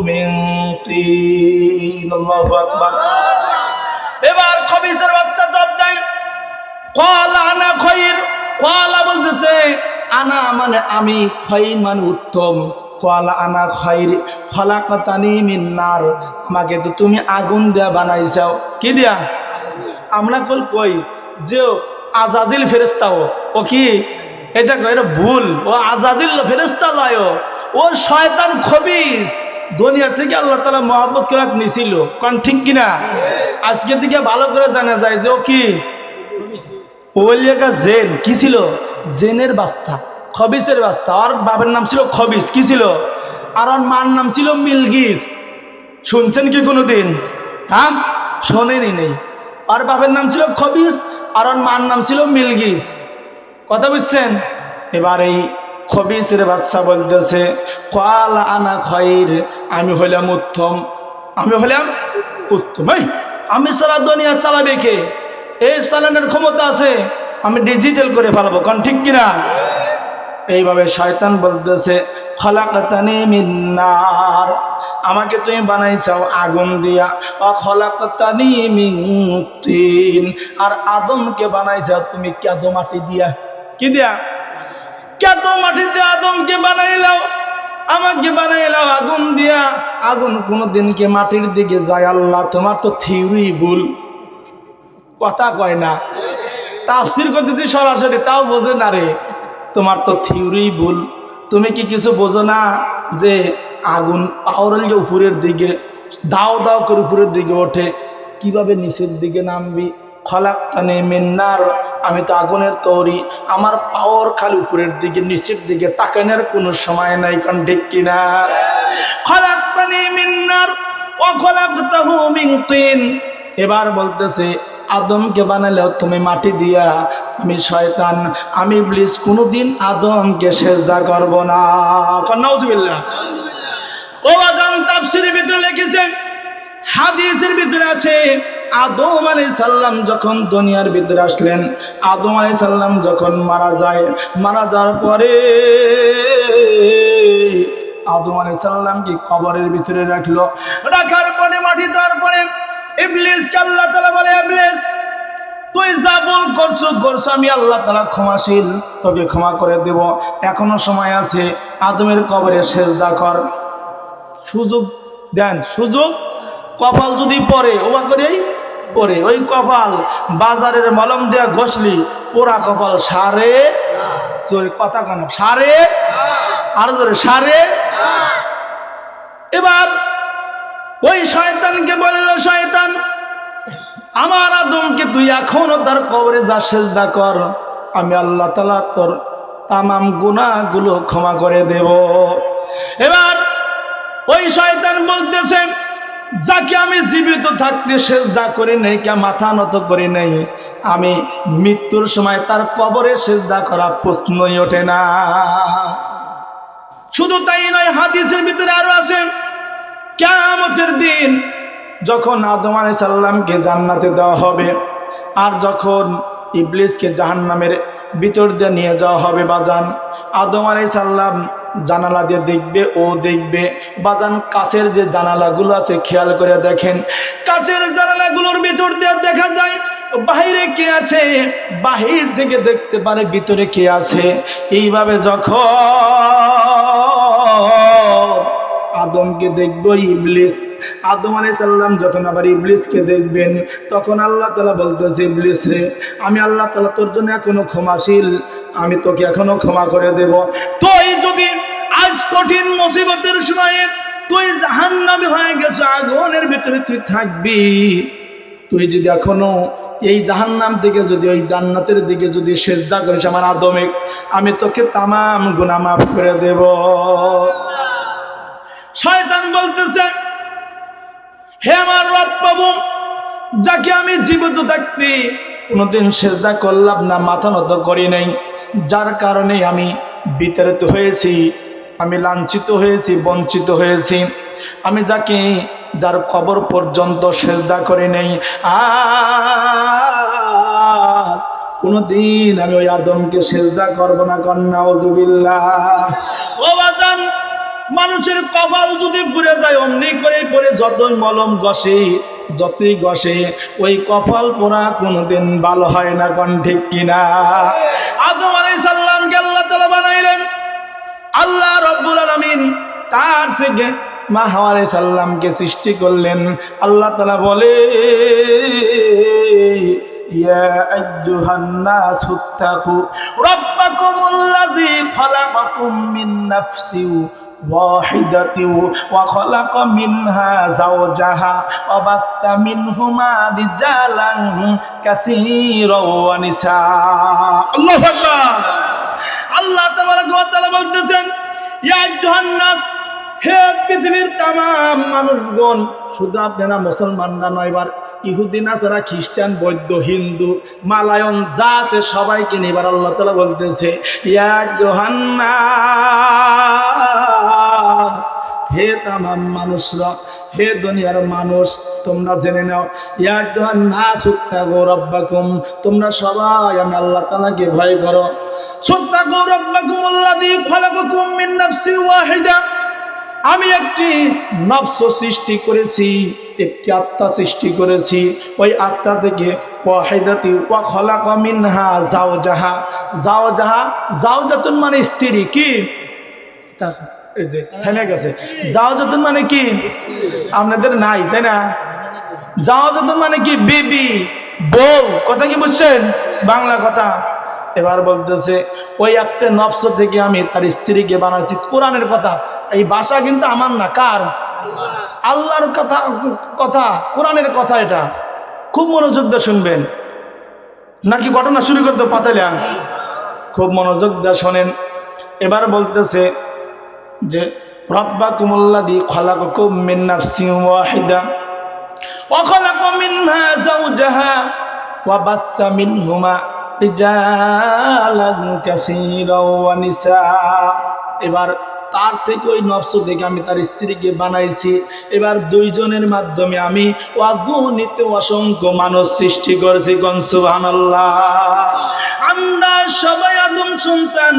মিন তিন। আল্লাহু আকবার। এবার খবিসের বাচ্চা জব দেয়, ক্বালা আনা খায়র। ক্বালা বলতেছে আনা মানে আমি, খায়র মানে উত্তম। ক্বালা আনা খায়র খালাকতানি মিন নার, আমাকে তো তুমি আগুন দেয়া বানাইছাও। কি দিয়া? আমরা কই যে আজাদিল ফেরেশতা, ও কি এটা কই? এটা ভুল, ও আজাদিল ফেরেশতা লয়, ও শয়তান খবিস। দুনিয়া থেকে আল্লাহ তাআলা মহব্বত করে নিছিল। কারণ ঠিক কিনা? আজকের দিকে ভালো করে জানা যায় যে ও কি ওলিয়াকা জেন। কি ছিল? জেনের বাচ্চা, খবিসের বাচ্চা। আর বাবার নাম ছিল খবিস। কি ছিল? আর ওর মার নাম ছিল মিলগিস। শুনছেন কি কোনোদিন? হ্যাঁ, শোনেনি নেই। আর বাবার নাম ছিল খবিস, আর ওর মার নাম ছিল মিলগিস। কথা বুঝছেন? এবার এই খবিসের বাচ্চা বলতেছে, ক্বালা আনা খায়র, আমি হইলাম উত্তম, আমি হইলাম উত্তম। আমি সারা দুনিয়া চালাবে কে? এই চালানোর ক্ষমতা আছে, আমি ডিজিটাল করে ফেলাবো। কারণ ঠিক কিনা? এইভাবে শয়তান বলতেছে, খালাকতানি মিন নার, আমাকে তুমি বানাইছাও আগুন দিয়া, ওয়া খালাকতানি মিন তিন, আর আদমকে বানাইছাও তুমি কাদো মাটি দিয়া। কি দিয়া? কাদো মাটি দিয়ে আদমকে বানাইলাও, আমাকে বানাইলাও আগুন দিয়া। আগুন কোনদিনকে মাটির দিকে যায়? আল্লাহ তোমার তো থিওরি ভুল। কথা কয় না, তাফসীর করতেছি সরাসরি, তাও বোঝে না রে। তোমার তো থিওরি ভুল। তুমি কি কিছু বোঝো না যে আগুন পাওয়ার উপরের দিকে দাও দাও করে উপরের দিকে ওঠে, কিভাবে নিচের দিকে নামবি? খালাকতানি মিন নার, আমি তো আগুনের তৈরি, আমার পাওয়ার খালি উপরের দিকে, নিচের দিকে তাকানোর কোনো সময় নাই। কারণ ঠিক কিনা? খালাকতানি মিন নার ওয়া খালাকতাহু মিন তিন। এবার বলতেছে আদমকে বানালেও তুমি মাটি দিয়া, আমি শয়তান, আমি ইবলিস কোনোদিন আদমকে সেজদা করব না। নাউজুবিল্লাহ। ও আজান তাফসীরের ভিতরে লিখেছেন, হাদিসের ভিতরে আছে, আদম আলাইহিস সালাম যখন দুনিয়ার ভিতরে আসলেন, আদম আলাইহিস সালাম যখন মারা যায়, মারা যাওয়ার পরে আদম আলাইহিস সালামকে কবরের ভিতরে রাখলো। রাখার পরে মাটি দেওয়ার পরে ইবলিসকে আল্লাহ তাআলা বলে, ইবলিস তুই যা ভুল করছো আমি আল্লাহ তাআলা ক্ষমাশীল, তোকে ক্ষমা করে দেব, এখনো সময় আছে, আদমের কবরে সেজদা কর। সুযোগ দেন, সুযোগ। কপাল যদি পরে ওবা করেই পরে, ওই কপাল বাজারের মলম দেয়া ঘষলি ওরা কপাল সারে। জোরে কথা কানা, সারে, আর জোরে সারে। এবার ওই শয়তানকে বলল, শয়তান আমার আদমকে তুই এখনো তার কবরে যা সেজদা কর, আমি আল্লাহ তাআলা তোর তামাম গুনাহগুলো ক্ষমা করে দেব। এবার ওই শয়তান বলতেছে, যাকে আমি জীবিত থাকতে সেজদা করি নাই, কে মাথা নত করি নাই, আমি মৃত্যুর সময় তার কবরে সেজদা করা প্রশ্নই ওঠে না। শুধু তাই নয়, হাদিসের ভিতরে আরো আছে, কিয়ামতের দিন যখন আদম আলাইহিস সালামকে জান্নাতে দেওয়া হবে, আর যখন ইবলিসকে জাহান্নামের ভিতর দিয়ে নিয়ে যাওয়া হবে, বাজান আদম আলাইহিস সালাম জানালা দিয়ে দেখবে, ও দেখবে বাজান কাছের যে জানালাগুলো আছে, খেয়াল করে দেখেন, কাছের জানালাগুলোর ভিতর দিয়ে দেখা যায় বাহিরে কে আছে, বাহির থেকে দেখতে পারে ভিতরে কে আছে। এইভাবে যখন আদমকে দেখবো ইবলিস, আদম আলাইহিস সালাম যখন আবার ইবলিসকে দেখবেন, তখন আল্লাহ তাআলা বলতেছে, ইবলিস রে, আমি আল্লাহ তাআলা তোর জন্য এখনো ক্ষমাশীল, আমি তোকে এখনো ক্ষমা করে দেব। তুই যদি আজ কঠিন মুসিবতের সময়ে তুই জাহান্নামী হয়ে গেছো, আগুনের ভিতরে তুই থাকবি, তুই যদি এখনো এই জাহান্নাম থেকে যদি ওই জান্নাতের দিকে যদি সেজদা করিস আমার আদমে, আমি তোকে তামাম গুনাহ মাফ করে দেব। শয়তান বলতেছে, হে আমার রব প্রভু, যাকে আমি জীবিত থাকতে কোনোদিন সেজদা করলাম না, মাথা নত করি নাই, যার কারণে আমি বিতাড়িত হয়েছি, আমি লাঞ্ছিত হয়েছি, বঞ্চিত হয়েছি, আমি যাকে যার কবর পর্যন্ত সেজদা করি নাই, আজ কোনোদিন আমি ওই আদমকে সেজদা করব না। কন্যা নাউজুবিল্লাহ। ও বাজান, মানুষের কপাল যদি পুড়ে যায় অমনি করে পড়ে, যতই মলম ঘষে, যতই ঘষে, ওই কপাল পোড়া কোনোদিন ভালো হয় না। কোন ঠিক কিনা? আদম আলাইহিস সালামকে আল্লাহ তাআলা বানাইলেন, আল্লাহ রাব্বুল আলামিন তার থেকে মা হাওয়া আলাইহিস সালামকে সৃষ্টি করলেন। আল্লাহ তাআলা বলে, ইয়া আইয়ুহান নাসু তাকু রাব্বাকুমুল্লাযী খালাকাকুম মিন নাফসিন ওয়াহিদাতিন ওয়া খালাকা মিনহা যাওজাহা ওয়া বাত্তা মিনহুমা রিজালান কাসীরাও ওয়া নিসা। আল্লাহু আকবার। আল্লাহ তাবারাক ওয়া তাআলা বলতেছেন, ইয়া আইয়ুহান নাস, হে পৃথিবীর তামাম মানুষগণ, শুধু আপনারা মুসলমানরা নয়, এবার ইহুদি নাসারা, খ্রিস্টান, বৌদ্ধ, হিন্দু, মালায়ন যা আছে সবাইকে নিয়ে এবার আল্লাহ তাআলা বলতেছে, ইয়া আইয়ুহান নাস, হে তামাম মানুষরা, হে দুনিয়ার মানুষ, তোমরা জেনে নাও, ইয়া আইয়ুহান নাসু তাকু রাব্বাকুম, তোমরা সবাই আমি আল্লাহ তাআলাকে ভয় করো। সুত্তাকু রাব্বাকুমুল্লাযী খালাকাকুম মিন নাফসিন ওয়াহিদা, আমি একটি নফস সৃষ্টি করেছি, একটি আত্মা সৃষ্টি করেছি, ওই আত্মা থেকে ওয়াহিদাতি ওয়া খালাকা মিনহা যাওজাহা, যাওজাহা, যাওজাতুন মানে স্ত্রী, কি এই যে থেমে গেছে, যাওজাতুন মানে কি আপনাদের নাই, তাই না? যাওজাতুন মানে কি বিবি, বউ, কথা কি বুঝছেন বাংলা কথা? এবার বলতেছে ওই একটা নফস থেকে আমি তার স্ত্রীকে বানাইছি। কোরআনের কথা, এই ভাষা কিন্তু আমার না, কার? আল্লাহর কথা, কথা কোরআনের কথা। এটা খুব মনোযোগ দিয়ে শুনবেন, নাকি ঘটনা শুরু করতে পাতাইলাম? খুব মনোযোগ দিয়ে শোনেন। এবার বলতেছে যে রাব্বাকুমুল্লাযী খালাকাকুম মিন নাফসিন ওয়াহিদা ওয়া খালাকা মিনহা যাওজাহা ওয়া বাত্তা মিনহুমা রিজালান কাসীরাও ওয়া নিসা। এবার তার থেকে ওই নফস থেকে আমি তার স্ত্রীকে বানাইছি। এবার দুইজনের মাধ্যমে আমি অগণিত অসংখ্য মানুষ সৃষ্টি করেছি। কোন সুবহানাল্লাহ। আমরা সবাই আদম সন্তান,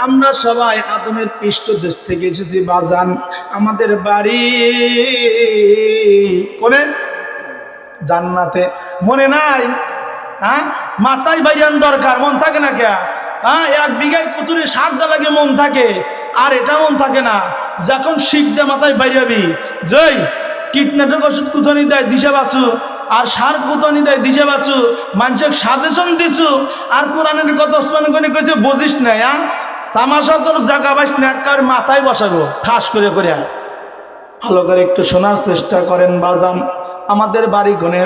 আমরা সবাই আদমের পৃষ্ঠদেশ থেকে এসেছি বাজান। আমাদের বাড়ি কোনে? জান্নাতে। মনে নাই? হ্যাঁ, মাথায় বাইরান দরকার, মন থাকে না কে? হ্যাঁ, এক বিঘায় কুতুরে সার দা লাগে মন থাকে, আর এটা মন থাকে না। যখন শিখতে মাথায় বাইরাবি, জয় কীটনাশক ওষুধ কুতনি দেয় দিশে বাঁচু, আর সার কুতনি দেয় দিশে বাঁচু, মানুষের সাজেশন দিছু, আর কোরআনের কথা ওসমান গনি কইছে বুঝিস না। হ্যাঁ, তামাশা তোর জায়গা বাস না, একবার মাথায় বসাবো ঠাস করে করে। ভালো করে একটু শোনার চেষ্টা করেন বাজান। আমাদের বাড়ি কোনে?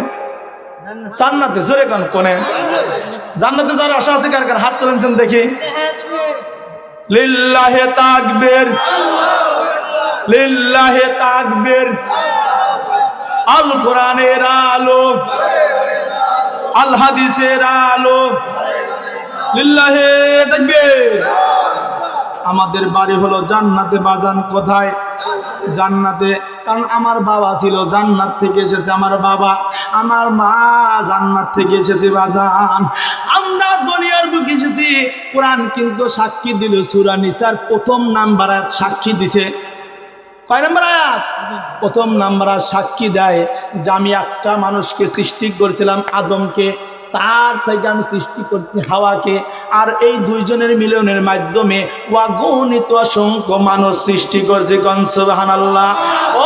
জান্নাতে। জোরে কোন কোনে? জান্নাতে যাওয়ার আশা আছে কার কার? হাত তুলেছেন দেখি। লিল্লাহে তাকবীর, লিল্লাহে তাকবীর। আল কোরআনের আলো, আল হাদিসের আলো, লিল্লাহে তাকবীর। আমাদের বাড়ি হলো জান্নাতে। বাজান কোথায়? জান্নাতে। কারণ আমার বাবা ছিল জান্নাত থেকে এসেছে, আমার বাবা, আমার মা জান্নাত থেকে এসেছে। বাজান আমরা দুনিয়ার বুকে এসেছি, কোরআন কিন্তু সাক্ষী দিল। সূরা নিসার প্রথম নাম্বার আয়াত সাক্ষী দিছে। কয় নাম্বার আয়াত? প্রথম নাম্বার আয়াত সাক্ষী দেয় যে আমি একটা মানুষকে সৃষ্টি করেছিলাম, আদমকে, তার থেকে আমি সৃষ্টি করছি হাওয়াকে, আর এই দুইজনের মিলনের মাধ্যমে অগণিত অসংখ্য মানুষ সৃষ্টি করছে। কোন সুবহানাল্লাহ।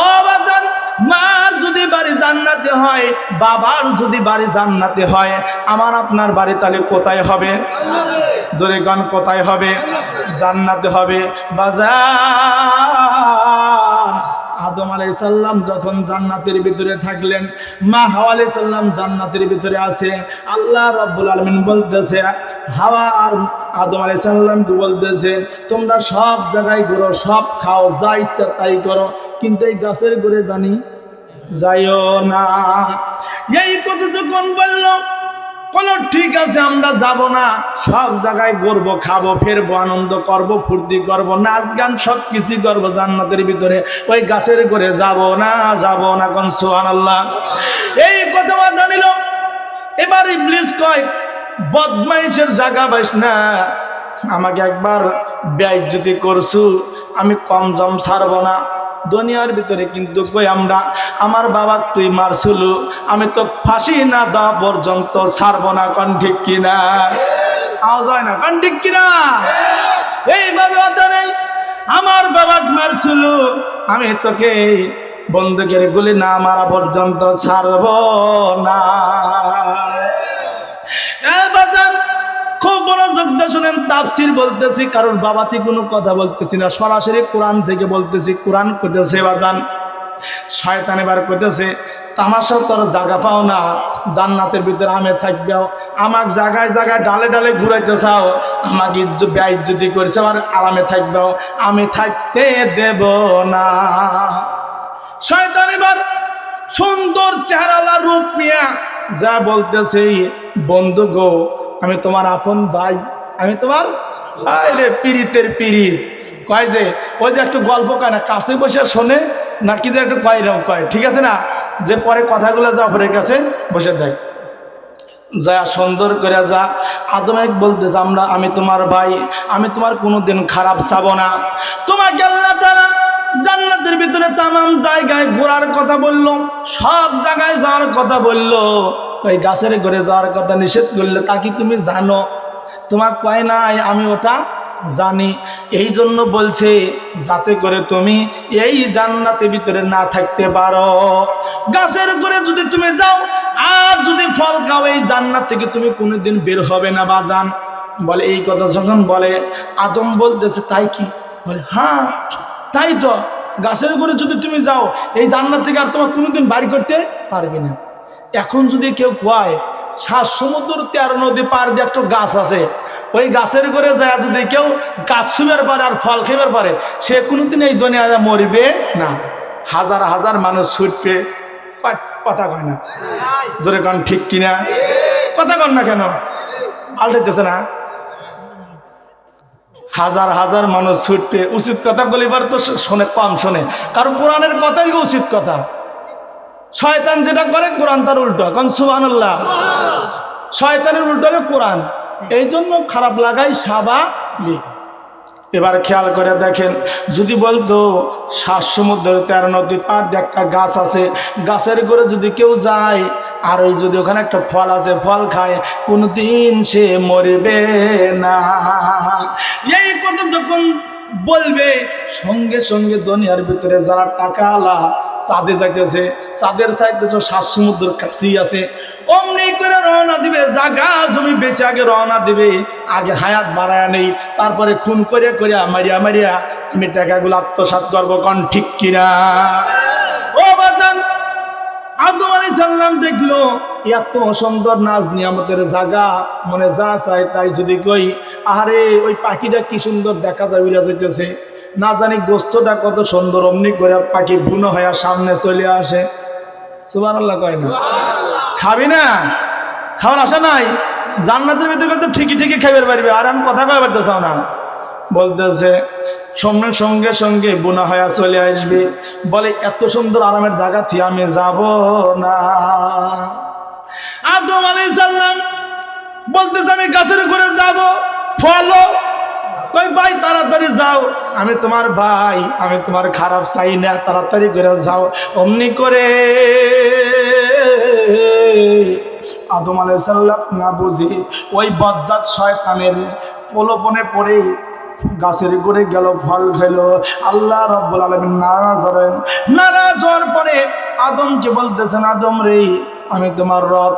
ও বাজান, মার যদি বাড়ি জান্নাতে হয়, বাবার যদি বাড়ি জান্নাতে হয়, আমার আপনার বাড়ি তাহলে কোথায় হবে? জোরে গান, কোথায় হবে? জান্নাতে হবে। বাজান আদম আলাইহিস সালাম যখন জান্নাতের ভিতরে থাকলেন, মা হাওয়া আলাইহিস সালাম জান্নাতের ভিতরে আছে। আল্লাহ রাব্বুল আলামিন বলতেছে, হাওয়া আর আদম আলাইহিস সালামকে বলতেছে, তোমরা সব জায়গায় ঘুরো, সব খাও, যা ইচ্ছা তাই করো, কিন্তু এই গাছের ঘুরে জানি যাইও না। এই কথা যখন বলল, বলো ঠিক আছে আমরা যাব না, সব জায়গায় ঘুরবো, খাবো, ফেরবো, আনন্দ করব, ফুর্তি করব, নাচ গান সব কিছু করবো জান্নাতের ভিতরে, ওই গাছের ঘরে যাব না, যাব না। কোন সুবহানাল্লাহ। এই কথা জানিল। এবার ইবলিস কয়, বদমাইশের জায়গা পাইস না, আমাকে একবার বেইজ্জতি করছু, আমি কম জম ছাড়বো না। দুনিয়ার ভিতরে কিন্তু কই আমরা, আমার বাবা তুই মারছিল, আমি তো ফাঁসি না দেওয়া পর্যন্ত ছাড়বো না। কোন ঠিক কিনা? আওয়াজ হয় না? কোন ঠিক কিনা? এইভাবে কথা নেই, আমার বাবা মারছিল, আমি তোকে বন্দুকের গুলি না মারা পর্যন্ত ছাড়বো না। বাজার খুব বড় যোদ্ধা শুনেন, তাফসীর বলতেছি, কারণ বাবাতে কোনো কথা বলতেছি না, সরাসরি কোরআন থেকে বলতেছি। কোরআন কইতেছে বাজান, শয়তান এবার কইতেছে, তামাশা তোর জায়গা পাও না, জান্নাতের ভিতরে আমি থাকবে, আমাক জায়গায় জায়গায় ডালে ডালে ঘুরাইতে চাও, আমাকে বেইজ্জতি করেছে, আর আরামে থাকবে, আমি থাকতে দেব না। শয়তান এবার সুন্দর চেহারালা রূপ নিয়ে যা বলতেছে, বন্ধু গো, আমি তোমার আপন ভাই, আমি তোমার রে পিরিতের পিরিত। কয় যে ওই যে একটু গল্প কয় না, কাছে বসে শোনে নাকি যে একটু কয় এরকম কয়, ঠিক আছে না, যে পরে কথাগুলো জাফরের কাছে বসে দেয়, যা সুন্দর করে যা আদমেক বলতেছে, আমি তোমার ভাই, আমি তোমার কোনোদিন খারাপ চাবো না। তোমাকে আল্লাহ তাআলা জান্নাতের ভিতরে তামাম জায়গায় ঘোরার কথা বলল, সব জায়গায় যাওয়ার কথা বলল, ওই গাছের ঘরে যাওয়ার কথা নিষেধ করলে তা কি তুমি জানো? তোমার কয় নাই আমি ওটা জানি, এই জন্য বলছে যাতে করে তুমি এই জান্নাতের ভিতরে না থাকতে পারো। গাছের ঘরে যদি তুমি যাও আর যদি ফল খাও, এই জান্নাত থেকে তুমি কোনোদিন বের হবে না। বাজান বলে, এই কথা যখন বলে, আদম বলতেছে তাই কি? বলে হ্যাঁ তাই তো, গাছের ঘরে যদি তুমি যাও এই জান্নাত থেকে আর তোমার কোনোদিন বাড়ি করতে পারবে না। এখন যদি কেউ কয় 7 সমুদ্র 13 নদী পার দিয়ে একটা গাছ আছে, ওই গাছের ঘরে যায় যদি কেউ গাছ ছুঁবার পারে আর ফল খেবার পারে, সে কোনোদিন এই দুনিয়ায় মরবে না। হাজার হাজার মানুষ ছুটবে, কথা কয় না, জোরে কান ঠিক কিনা? কথা কন না কেন? পাল্টাইতেছে না? হাজার হাজার মানুষ ছুটবে, উচিত কথা বলিবার তো শোনে, কম শোনে, কারণ কোরআনের কথাই উচিত কথা। শয়তান যেটা করে কোরআন তার উল্টো। কারণ সুবহানাল্লাহ, শয়তানের উল্টো হলো কোরআন, এই জন্য খারাপ লাগাই স্বাভাবিক। এবার খেয়াল করে দেখেন, যদি বলতো 7 সমুদ্র 13 নদী পার দিয়ে একটা গাছ আছে, গাছের ঘরে যদি কেউ যায় আর ওই যদি ওখানে একটা ফল আছে, ফল খায়, কোনোদিন সে মরবে না। এই কথা যখন বলবে, সঙ্গে সঙ্গে দুনিয়ার ভিতরে যারা টাকা আলা চাঁদে যাইতেছে, চাঁদের সাইডে 7 সমুদ্র কাছেই আছে, অমনি করে রওনা দিবে, জায়গা জমি বেশি আগে রওনা দিবে, আগে হায়াত বাড়ায় নেই, তারপরে খুন করে করে মারিয়া মারিয়া আমি টাকাগুলো আত্মসাৎ করবো। কোন ঠিক কিনা? ও বাজান, আদম আলাইহিস সালাম দেখলো এত সুন্দর নাজ নিয়ামতের জায়গা, মনে যা চায় তাই যদি কই, আরে ওই পাখিটা কি সুন্দর দেখা যায়, উড়া যাইতেছে, না জানি গোস্তটা কত সুন্দর, অমনি করে পাখি বুনো হয়ে সামনে চলে আসে। সুবহানাল্লাহ কয় না? খাবি না? খাওয়ার আশা নাই? জান্নাতের ভিতরে গেলে তো ঠিকই ঠিকই খাইবার পারবে, আর আমি কথা কয়ে পারতে চাও না। বলতেছে সামনের সঙ্গে সঙ্গে বুনা হয়ে চলে আসবে, বলে এত সুন্দর আরামের জায়গা থেকে আমি যাব না। আদম আলাইহিস সালাম বলতেছে আমি গাছের উপরে যাব, ফলো কই ভাই তাড়াতাড়ি যাও, আমি তোমার ভাই, আমি তোমার খারাপ চাই না, তাড়াতাড়ি করে যাও। অমনি করে আদম আলাইহিস সালাম না বুঝি ওই বজ্জাত শয়তানের প্রলোভনে পড়ে গাছের গোড়ে গেল, ফল খেল। আল্লাহ রাব্বুল আলামিন নারাজ হলেন। নারাজ হওয়ার পরে আদমকে বলতেছেন, আদম রে, আমি তোমার রব,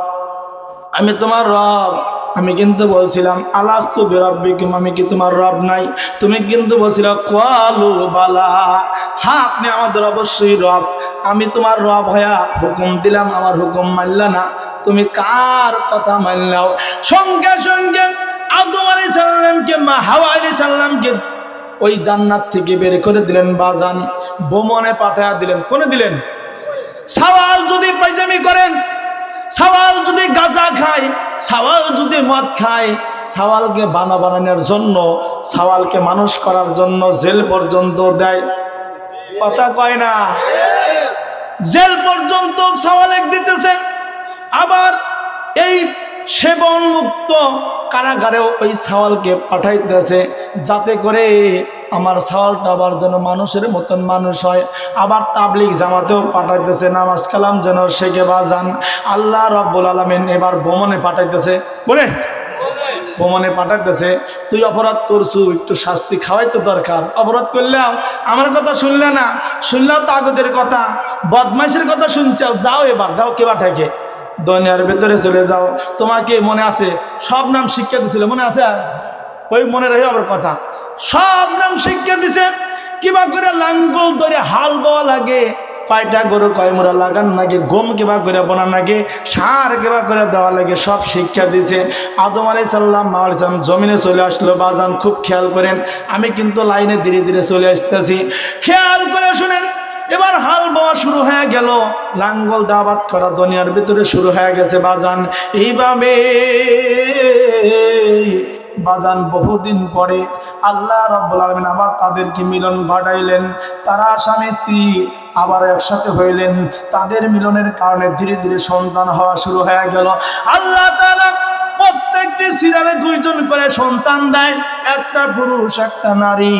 আমি তোমার রব। আমি কিন্তু বলছিলাম আলাস্তু বিরাব্বিকুম, আমি কি তোমার রব নাই? তুমি কিন্তু বলছিলে ক্বালু বালা, হ্যাঁ আপনি আমাদের অবশ্যই রব। আমি তোমার রব হইয়া হুকুম দিলাম, আমার হুকুম মানলা না, তুমি কার কথা মানলাও? সঙ্গে সঙ্গে আদম আলাইহিস সালামকে, মা হাওয়া আলাইহিস সালামকে ওই জান্নাত থেকে বের করে দিলেন, বাজান ভ্রমণে পাঠায়া দিলেন। কোনে দিলেন? সওয়াল যদি পাইজামি করেন, সওয়াল যদি গাঁজা খায়, সওয়াল যদি মদ খায়, সওয়ালকে বানানোর জন্য, সওয়ালকে মানুষ করার জন্য জেল পর্যন্ত দেয়। কথা কয় না? জেল পর্যন্ত সওয়ালে দিতেছে। আবার এই সেবন মুক্ত কারাগারেও ওই সওয়ালকে পাঠাইতেছে, যাতে করে আমার সওয়ালটা আবার যেন মানুষের মতন মানুষ হয়। আবার তাবলিগ জামাতেও পাঠাইতেছে, নামাজ কালাম যেন শেখে বাজান। আল্লাহ রাব্বুল আলামিন এবার ভ্রমণে পাঠাইতেছে, বলে ভ্রমণে পাঠাইতেছে। তুই অপরাধ করছু, একটু শাস্তি খাওয়াই তো দরকার। অপরাধ করলেও আমার কথা শুনলে না, শুনলেও তাগদের কথা, বদমাইশের কথা শুনছাও, যাও এবার দাও, কে পাঠাইকে দুনিয়ার ভেতরে চলে যাও। তোমাকে মনে আছে সব নাম শিক্ষা দিছিল, মনে আছে? ওই মনে রহে আবার কথা, সব নাম শিক্ষা দিছে। কিবা করে লাঙ্গল ধরে হাল বওয়া লাগে, কয়টা গরু কয় মোড়া লাগান লাগে, গম কিবা করে বোনা লাগে, সার কিবা করে দেওয়া লাগে, সব শিক্ষা দিছে। আদম আলাইহিস সালাম মা আলাইহিস সালাম জমিনে চলে আসলো। বাজান খুব খেয়াল করেন, আমি কিন্তু লাইনে ধীরে ধীরে চলে আসতেছি, খেয়াল করে শুনেন। এবার হাল বওয়া শুরু হয়ে গেল, লাঙ্গল দাবাত করা দুনিয়ার ভিতরে শুরু হয়ে গেছে। বাজান এইভাবে বাজান বহুদিন পরে আল্লাহ রাব্বুল আলামিন আবার তাদেরকে মিলন ঘটাইলেন। তারা স্বামী স্ত্রী আবার একসাথে হইলেন। তাদের মিলনের কারণে ধীরে ধীরে সন্তান হওয়া শুরু হয়ে গেল। আল্লাহ তাআলা প্রত্যেকটি সিরিয়ালে দুইজন করে সন্তান দেয়, একটা পুরুষ একটা নারী।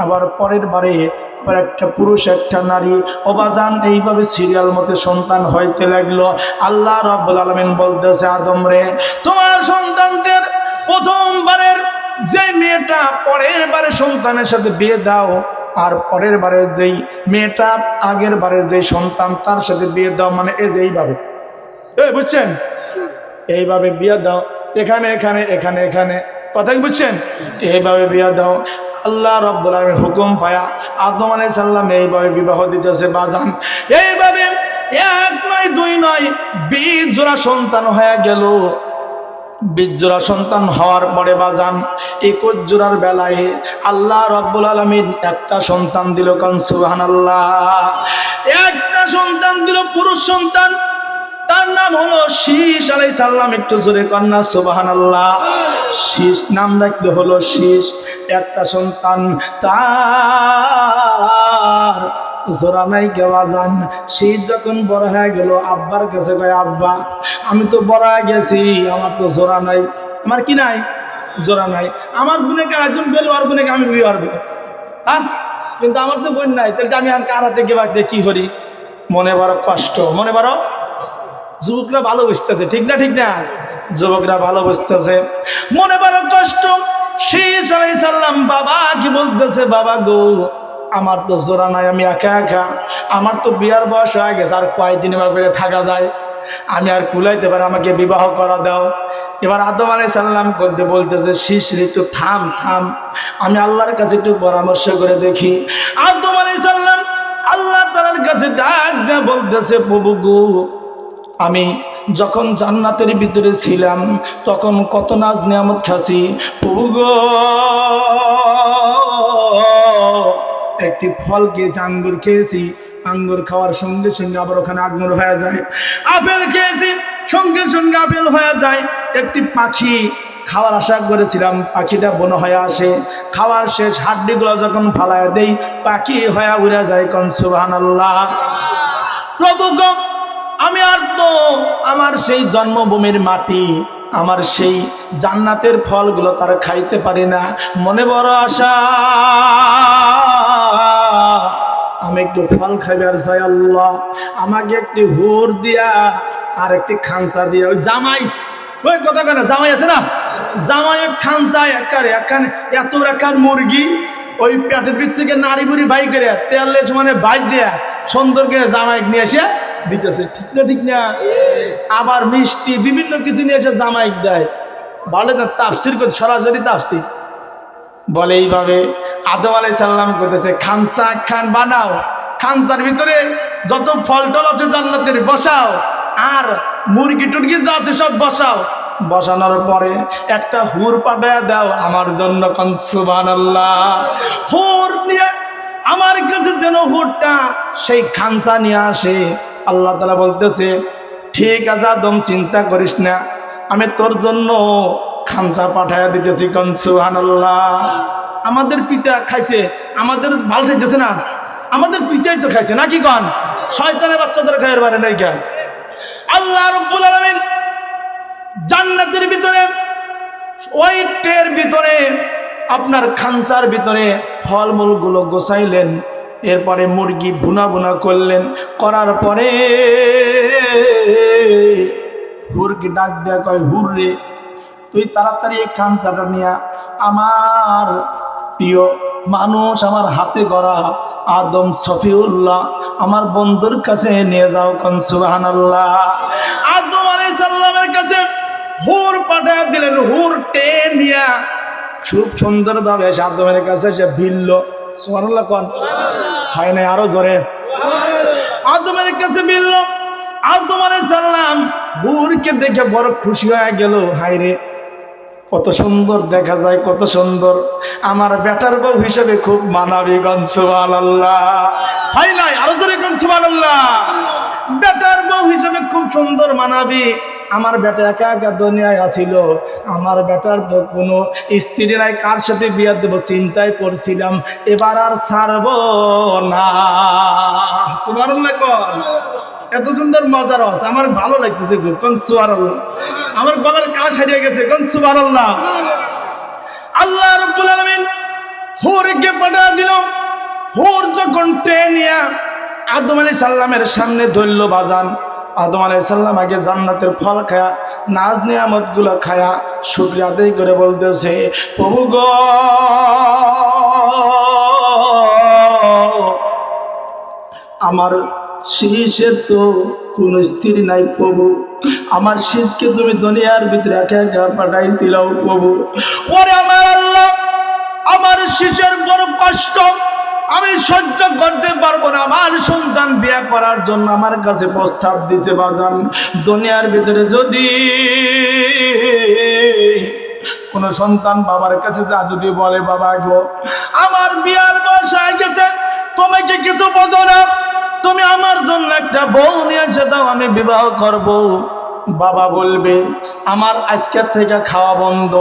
আবার পরের বারে আবার একটা পুরুষ একটা নারী। ও বাজান এইভাবে সিরিয়াল মতে সন্তান হইতে লাগলো। আল্লাহ রাব্বুল আলামিন বলতেছে, আদম রে, তোমার সন্তানদের প্রথমবারের যে মেয়েটা পরের বারে সন্তানের সাথে বিয়ে দাও, আর পরের বারে যেই মেয়েটা আগের বারের যেই সন্তান তার সাথে বিয়ে দাও, মানে এই যে এইভাবে, বুঝছেন? এইভাবে বিয়ে দাও, এখানে এখানে এখানে এখানে, কথা কি বুঝছেন? এইভাবে বিয়ে দাও। আল্লাহ রাব্বুল আলামিন হুকুম পায়া আদম আলাইহিস সালাম এইভাবে বিবাহ দিতেছে। বাজান এইভাবে এক নয় দুই নয় 20 জোড়া সন্তান হয়ে গেল। 20 জোড়া সন্তান হওয়ার পরে বাজান 21 জোড়ার বেলায় আল্লাহ রাব্বুল আলামিন একটা সন্তান দিল। কান সুবহানাল্লাহ। একটা সন্তান দিল, পুরুষ সন্তান, তার নাম হলো শীষ আলাইহিস সালাম। একটু জোরে কন্যা সুবহানাল্লাহ। শীষ নাম রাখতে হলো শীষ। একটা সন্তান, তার জোড়া নাই কে বাজান। শীষ যখন বড় হয়ে গেল, আব্বার কাছে কয়, আব্বা আমি তো বড় হয়ে গেছি, আমার তো জোড়া নাই। আমার কি নাই? জোড়া নাই। আমার বোনকে একজন পেল, আর বোনকে আমি বিয়ে পারবো, হ্যাঁ, কিন্তু আমার তো বোন নাই, তাহলে আমি আর কারা থেকে বাড়তে কি করি? মনে বড় কষ্ট, মনে বড়। যুবকরা ভালো বুঝতেছে, ঠিক না? ঠিক না? যুবকরা ভালো বুঝতেছে, মনে বড় কষ্ট। শীষ আলাইহিস সালাম বাবা কি বলতেছে, বাবা গো, আমার তো জোড়া নাই, আমি একা একা, আমার তো বিয়ার বয়স হয়ে গেছে, আর কয়দিন এবার থাকা যায়, আমি আর কুলাইতে পারি, আমাকে বিবাহ করা দাও। এবার আদম আলাইহিস সালাম করতে বলতেছে, শীষ রে একটু থাম থাম, আমি আল্লাহর কাছে একটু পরামর্শ করে দেখি। আদম আলাইহিস সালাম আল্লাহ তাআলার কাছে ডাক দিয়ে বলতেছে, প্রভু গো, আমি যখন জান্নাতের ভিতরে ছিলাম তখন কত নাজ নিয়ামত খাসি প্রভু গো। একটি ফল খেয়েছি, আঙ্গুর খেয়েছি, আঙ্গুর খাওয়ার সঙ্গে সঙ্গে আবার ওখানে আঙ্গুর হয়ে যায়। আপেল খেয়েছি, সঙ্গে সঙ্গে আপেল হয়ে যায়। একটি পাখি খাওয়ার আশা করেছিলাম, পাখিটা বন হয়ে আসে, খাওয়ার শেষ হাড্ডিগুলো যখন ফালায় দেই পাখি হয়ে উড়ে যায়। কোন সুবহানাল্লাহ। প্রভু গো, আমি আর তো আমার সেই জন্মভূমির মাটি, আমার সেই জান্নাতের ফলগুলো তার খাইতে পারি না। মনে বড় আশা, আমি একটু ফল খাইবার চাই। আল্লাহ আমাকে একটি হুর দিয়া আর একটি খানসা দিয়া, ওই জামাই, ওই কথা কেন, জামাই আছে না, জামাই খানসা একখানে এত রাখার মুরগি, ওই পেটের ভিতর থেকে নাড়ি বুড়ি বাই করে তেলের মানে বাইক দিয়া সুন্দর করে জামাই নিয়ে এসে দিতেছে। ঠিক না ঠিক না? আবার মিষ্টি বিভিন্ন কিছু নিয়ে এসে জামাই দেয়। বলে না তাফসির করতে, সরাসরি তাফসির বলে এইভাবে আদম আলাইহিস সালাম করতেছে, খানসা খান বানাও, খানসার ভিতরে যত ফল টল আছে জান্নাতের বসাও, আর মুরগি টুরগি যা আছে সব বসাও। বসানোর পরে একটা হুর পাঠায়া দাও আমার জন্য। কোন সুবহানাল্লাহ। হুর নিয়ে আমার কাছে যেন হুরটা সেই খানসা নিয়ে আসে। আল্লাহ তাআলা বলতেছে, ঠিক আছে আদম, চিন্তা করিস না, আমি তোর জন্য খানসা পাঠায়া দিতেছি। কোন সুবহানাল্লাহ। আমাদের পিতা খাইছে, আমাদের ভাল খাইতেছে না, আমাদের পিতাই তো খাইছে নাকি? কন শয়তানের বাচ্চাদের খাইয়ের বারে নাই কেন? আল্লাহ রাব্বুল আলামিন জান্নাতের ভিতরে ওই টের ভিতরে আপনার খানসার ভিতরে ফলমূলগুলো গোছাইলেন, এরপরে মুরগি ভুনা ভুনা করলেন, করার পরে হুরকে ডাক দেয়া কয়, হুর রে, তুই তাড়াতাড়ি এই খানসাটা নিয়ে আমার প্রিয় মানুষ, আমার হাতে গড়া আদম সফিউল্লাহ আমার বন্ধুর কাছে নিয়ে যাও। কোন সুবহানাল্লাহ। আদম আলাইহিস সালামের কাছে হুর পাঠিয়ে দিলেন। হুর টেনিয়া খুব সুন্দরভাবে আদমের কাছে সে ভিড়ল। সুবহানাল্লাহ কোন হয় নাই, আরো জোরে। আদমের কাছে ভিড়ল। আদম আলাইহিস সালাম হুরকে দেখে বড় খুশি হয়ে গেল। হায় রে, কত সুন্দর দেখা যায়, কত সুন্দর, আমার বেটার বউ হিসেবে খুব মানাবি। কোন সুবহানাল্লাহ। হয় নাই, আরো জোরে কোন সুবহানাল্লাহ। বেটার বউ হিসেবে খুব সুন্দর মানাবি। আমার বেটা একা একা দুনিয়ায় আসিল, আমার বেটার তো কোনো স্ত্রী নাই, কার সাথে বিয়ে দেবো চিন্তায় পড়ছিলাম, এবার আর ছাড়বো না। সুবহানাল্লাহ কোন। এত সুন্দর মজার আছে, আমার ভালো লাগতেছে খুব। কোন সুবহানাল্লাহ। আমার গলার কাশ হারিয়ে গেছে। কোন সুবহানাল্লাহ। আল্লাহ রাব্বুল আলামিন হুরকে পাঠিয়ে দিল। হুর যখন ট্রেনিয়া আদম আলাইহিস সালামের সামনে ধরল বাজান, আদম আলাইহিস সালাম আগে জান্নাতের ফল খায়া, নাজ নিয়ামত গুলো খায়া শুকরিয়া আদায় করে বলতেছে, প্রভু গো, আমার শীষের তো কোন স্ত্রী নাই প্রভু, আমার শীষকে তুমি দুনিয়ার ভিতরে একা একা পাঠাইছিল প্রভু। ওরে আমার আল্লাহ, আমার শীষের বড় কষ্ট আমি সহ্য করতে পারবো না। আমার সন্তান বিয়ে করার জন্য আমার কাছে প্রস্তাব দিছে বাজান, দুনিয়ার ভিতরে যদি কোন সন্তান বাবার কাছে যা যদি বলে, বাবা গো, আমার বিয়ার বয়স হয়ে গেছে, তোমাকে কিছু বোঝো না, তুমি আমার জন্য একটা বউ নিয়ে এসে দাও, আমি বিবাহ করব। বাবা বলবে, আমার আজকের থেকে খাওয়া বন্ধ,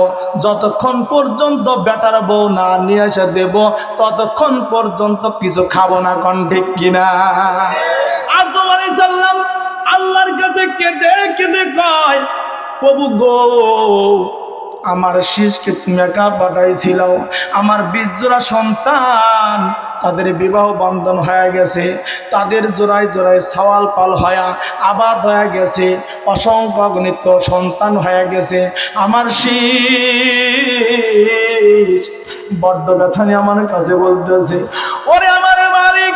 যতক্ষণ পর্যন্ত বেটার বউ না নিয়ে এসে দেব ততক্ষণ পর্যন্ত কিছু খাবো না। কোন ঠিক কিনা? আদম আলাইহিস সালাম আল্লাহর কাছে কেঁদে কেঁদে কয়, প্রভু গো, আমার শীষকে তুমি একা পাঠাইছিল, আমার 20 জোড়া সন্তান তাদের বিবাহ বন্ধন হয়ে গেছে, তাদের জোড়ায় জোড়ায় সওয়াল পাল হয়ে আবাদ হয়ে গেছে, অসংখ্য অগণিত সন্তান হয়ে গেছে, আমার শীষ বড্ড ব্যথা নিয়ে আমার কাছে বলতেছে, ওরে আমার মালিক,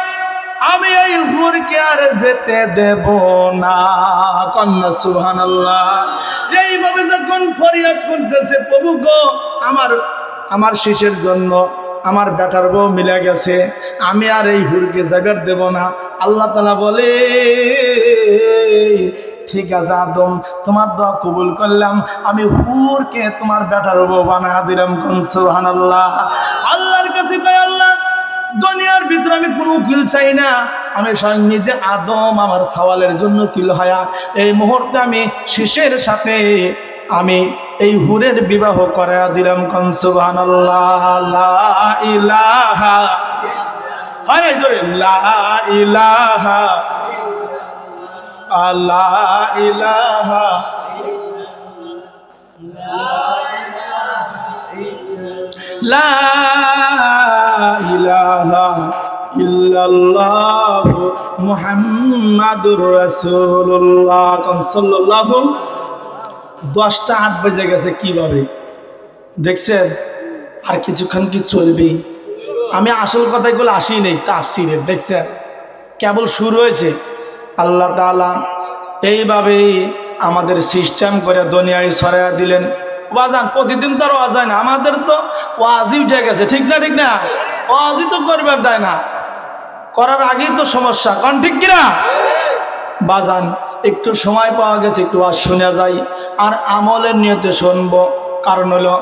আমি এই হুরকে আর যেতে দেব না। কন্যা সুবহানাল্লাহ। এইভাবে যখন ফরিয়াদ করতেছে, প্রভু গো, আমার শীষের জন্য আমার বেটার বউ মিলে গেছে, আমি আর এই হুরকে জায়গা দেব না। আল্লাহ তাআলা বলে, ঠিক আছে আদম, তোমার দোয়া কবুল করলাম, আমি হুরকে তোমার বেটার বউ বানায়া দিলাম। কোন সুবহানাল্লাহ। আল্লাহর কাছে কয় আল্লাহ, দুনিয়ার ভিতরে আমি কোনো উকিল চাই না, আমি স্বয়ং নিজে আদম আমার সওয়ালের জন্য উকিল হয়া এই মুহূর্তে আমি শিশের সাথে আমি এই হুরের বিবাহ করায়া দিলাম। কোন সুবহানাল্লাহ। লা ইলাহা, হয় জোরে, লা ইলাহা, লা ইলাহা, লা ইলাহা ইল্লাল্লাহ মুহাম্মাদুর রাসূলুল্লাহ সাল্লাল্লাহু। 10টা 8 বেজে গেছে কিভাবে দেখছেন? আর কিছুক্ষণ কি চলবে? আমি আসল কথাগুলো আসি নেই তাফসিরের, দেখছেন কেবল শুরু হয়েছে। আল্লাহ তাআলা এইভাবেই আমাদের সিস্টেম করে দুনিয়ায় ছড়াইয়া দিলেন। ওয়াজান প্রতিদিন তো আর ওয়াজ হয় না, আমাদের তো ওয়াজই উঠে গেছে, ঠিক না? ঠিক না? ওয়াজই তো করবে দেয় না, করার আগেই তো সমস্যা, কারণ ঠিক কিনা বাজান? একটু সময় পাওয়া গেছে, একটু ওয়াজ শুনে যাই আর আমলের নিয়তে শুনবো। কারণ হলো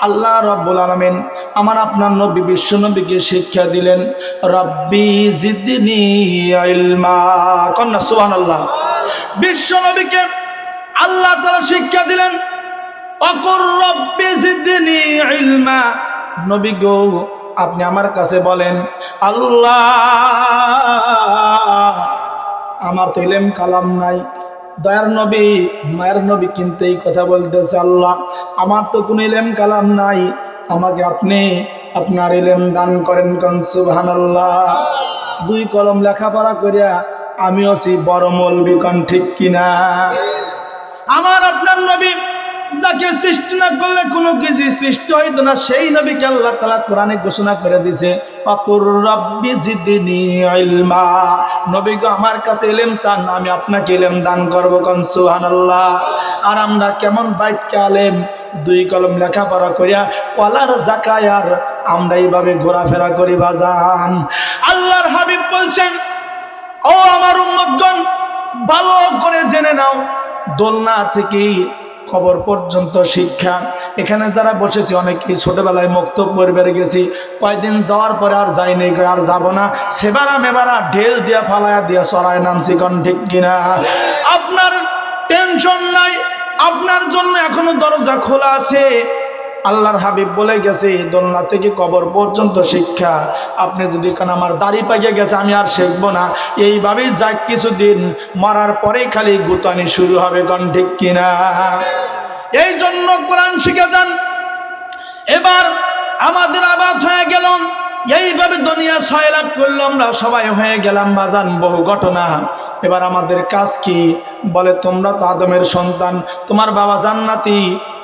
আল্লাহ রাব্বুল আলামিন আমার আপনার নবী বিশ্ব নবীকে শিক্ষা দিলেন, রব্বি জিদনি ইলমা। কন্যা সুবহানাল্লাহ। বিশ্ব নবীকে আল্লাহ তাআলা শিক্ষা দিলেন, অকুর রব্বি জিদনি ইলমা। নবী গো, আপনি আমার কাছে বলেন, আল্লাহ আমার তো ইলম কালাম নাই। দয়ার নবী মায়ের নবী কিন্তু এই কথা বলতেছে, আল্লাহ আমার তো কোনো ইলম কালাম নাই, আমাকে আপনি আপনার ইলম দান করেন। কোন সুবহানাল্লাহ। 2 কলম লেখাপড়া করিয়া আমিও সেই বড় মৌলবি, কোন ঠিক কিনা? আমার আপনার নবী যাকে সৃষ্টি না করলে কোনো কিছু সৃষ্টি হইতো না, সেই নবীকে আল্লাহ তাআলা কোরআনে ঘোষণা করে দিয়েছে, অকুর রব্বি জিদনি ইলমা। নবী গো, আমার কাছে ইলম চান, আমি আপনাকে ইলম দান করব। কোন সুবহানাল্লাহ। আর আমরা কেমন বাইটকে আলেম, 2 কলম লেখাপড়া করিয়া কলার জাকায়ার আমরা এইভাবে ঘোরাফেরা করি বাজান। আল্লাহর হাবিব বলছেন, ও আমার উম্মতগণ, ভালো করে জেনে নাও, দোলনা থেকে কবর পর্যন্ত শিক্ষা। এখানে যারা বসেছি অনেকেই ছোটবেলায় মক্তব পরিবারে গেছি, কয়দিন যাওয়ার পরে আর যাইনি, আর যাব না, সেবারা মেবারা ঢেল দিয়া ফালায়া দিয়া চড়ায় নামছি। কোন ঠিক কিনা? আপনার টেনশন নাই, আপনার জন্য এখনো দরজা খোলা আছে। আল্লাহর হাবিব বলে গেছে, দোলনা থেকে কবর পর্যন্ত শিক্ষা। আপনি যদি কেন আমার দাড়ি পাইয়ে গেছে আমি আর শিখবো না, এইভাবেই যাক কিছুদিন, মরার পরেই খালি গুতানি শুরু হবে। কোন ঠিক কিনা? এই জন্য কোরআন শিখে যান। এবার আমাদের আবাদ হয়ে গেল, এইভাবে দুনিয়া ছয় লাভ করলো, আমরা সবাই হয়ে গেলাম বাজান, বহু ঘটনা। এবার আমাদের কাজ কি? বলে তোমরা তো আদমের সন্তান, তোমার বাবা জান্নাতি,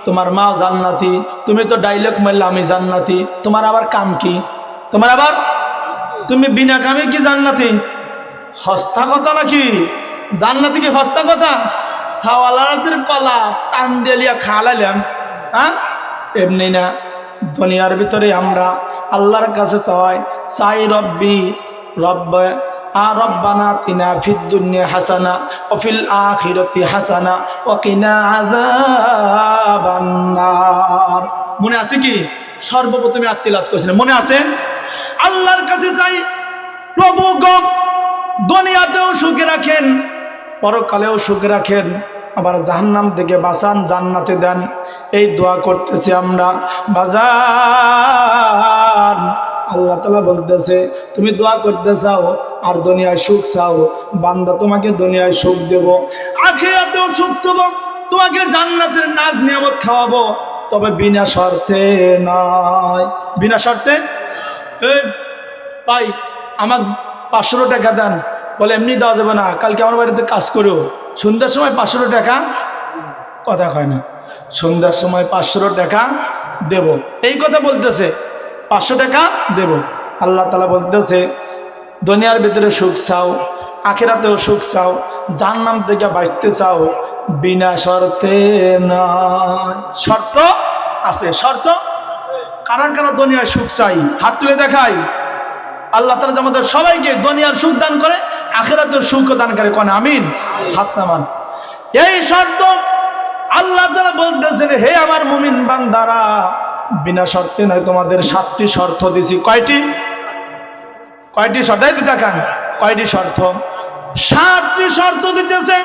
তোমার মা জান্নাতি, তুমি তো ডাইলগ মারলে আমি জান্নাতি, তোমার আবার কাম কি? তোমার আবার তুমি বিনা কামে কি জান্নাতি? হস্তা কথা নাকি? জান্নাতি কি হস্তা কথা? সাওয়ালাদের কলা টান দিলিয়া খালাইলাম, হ্যাঁ? এমনি না। দুনিয়ার ভিতরে আমরা আল্লাহর কাছে চাই রব্বি রব্ব রব্বানা আতিনা ফিদ দুনিয়া হাসানা ওয়া ফিল আখিরাতি হাসানা ওয়া কিনা আযাবান নার। মনে আছে কি? সর্বপ্রথমে আত্মিলাত করেছিলেন, মনে আছে? আল্লাহর কাছে চাই, প্রভু গো দুনিয়াতেও সুখে রাখেন, পরকালেও সুখে রাখেন, আবার জাহান্নাম থেকে বাঁচান, জান্নাতে দেন। এই দোয়া করতেছি আমরা বাজান। আল্লাহ তাআলা বলতেছে, তুমি দোয়া করতে চাও আর দুনিয়ায় সুখ চাও, বান্দা তোমাকে দুনিয়ায় সুখ দেব, আখিরাতেও সুখ দেব, তোমাকে জান্নাতের নাজ নিয়ামত খাওয়াবো, তবে বিনা শর্তে নয়। বিনা শর্তে? এই ভাই আমার 500 টাকা দেন। বলে এমনি দেওয়া যাবে না, কালকে আমার বাড়িতে কাজ করো, সন্ধ্যার সময় 500 টাকা। কথা কয় না, সন্ধ্যার সময় 500 টাকা দেব, এই কথা বলতেছে, 500 টাকা দেব। আল্লাহ তাআলা বলতেছে, দুনিয়ার ভিতরে সুখ চাও, আখিরাতেও সুখ চাও, জাহান্নাম থেকে বাঁচতে চাও, বিনা শর্তে নয়। শর্ত আছে, শর্ত। কারা কারা দুনিয়ার সুখ চাই হাত তুলে দেখাই। আল্লাহ তাআলা আমাদের সবাইকে দুনিয়ার সুখ দান করে, আখিরাতের সুখ দান করে, কোন আমিন। হাত নামান। এই শর্ত আল্লাহ তাআলা বলতেছেন, হে আমার মুমিন বান্দারা, বিনা শর্তে নয়, তোমাদের 7টি শর্ত দিছি। কয়টি? শর্ত? দেখান কয়টি শর্ত? 7টি শর্ত দিতেছে।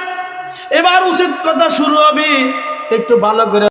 এবার উচিত কথা শুরু হবে, একটু ভালো করে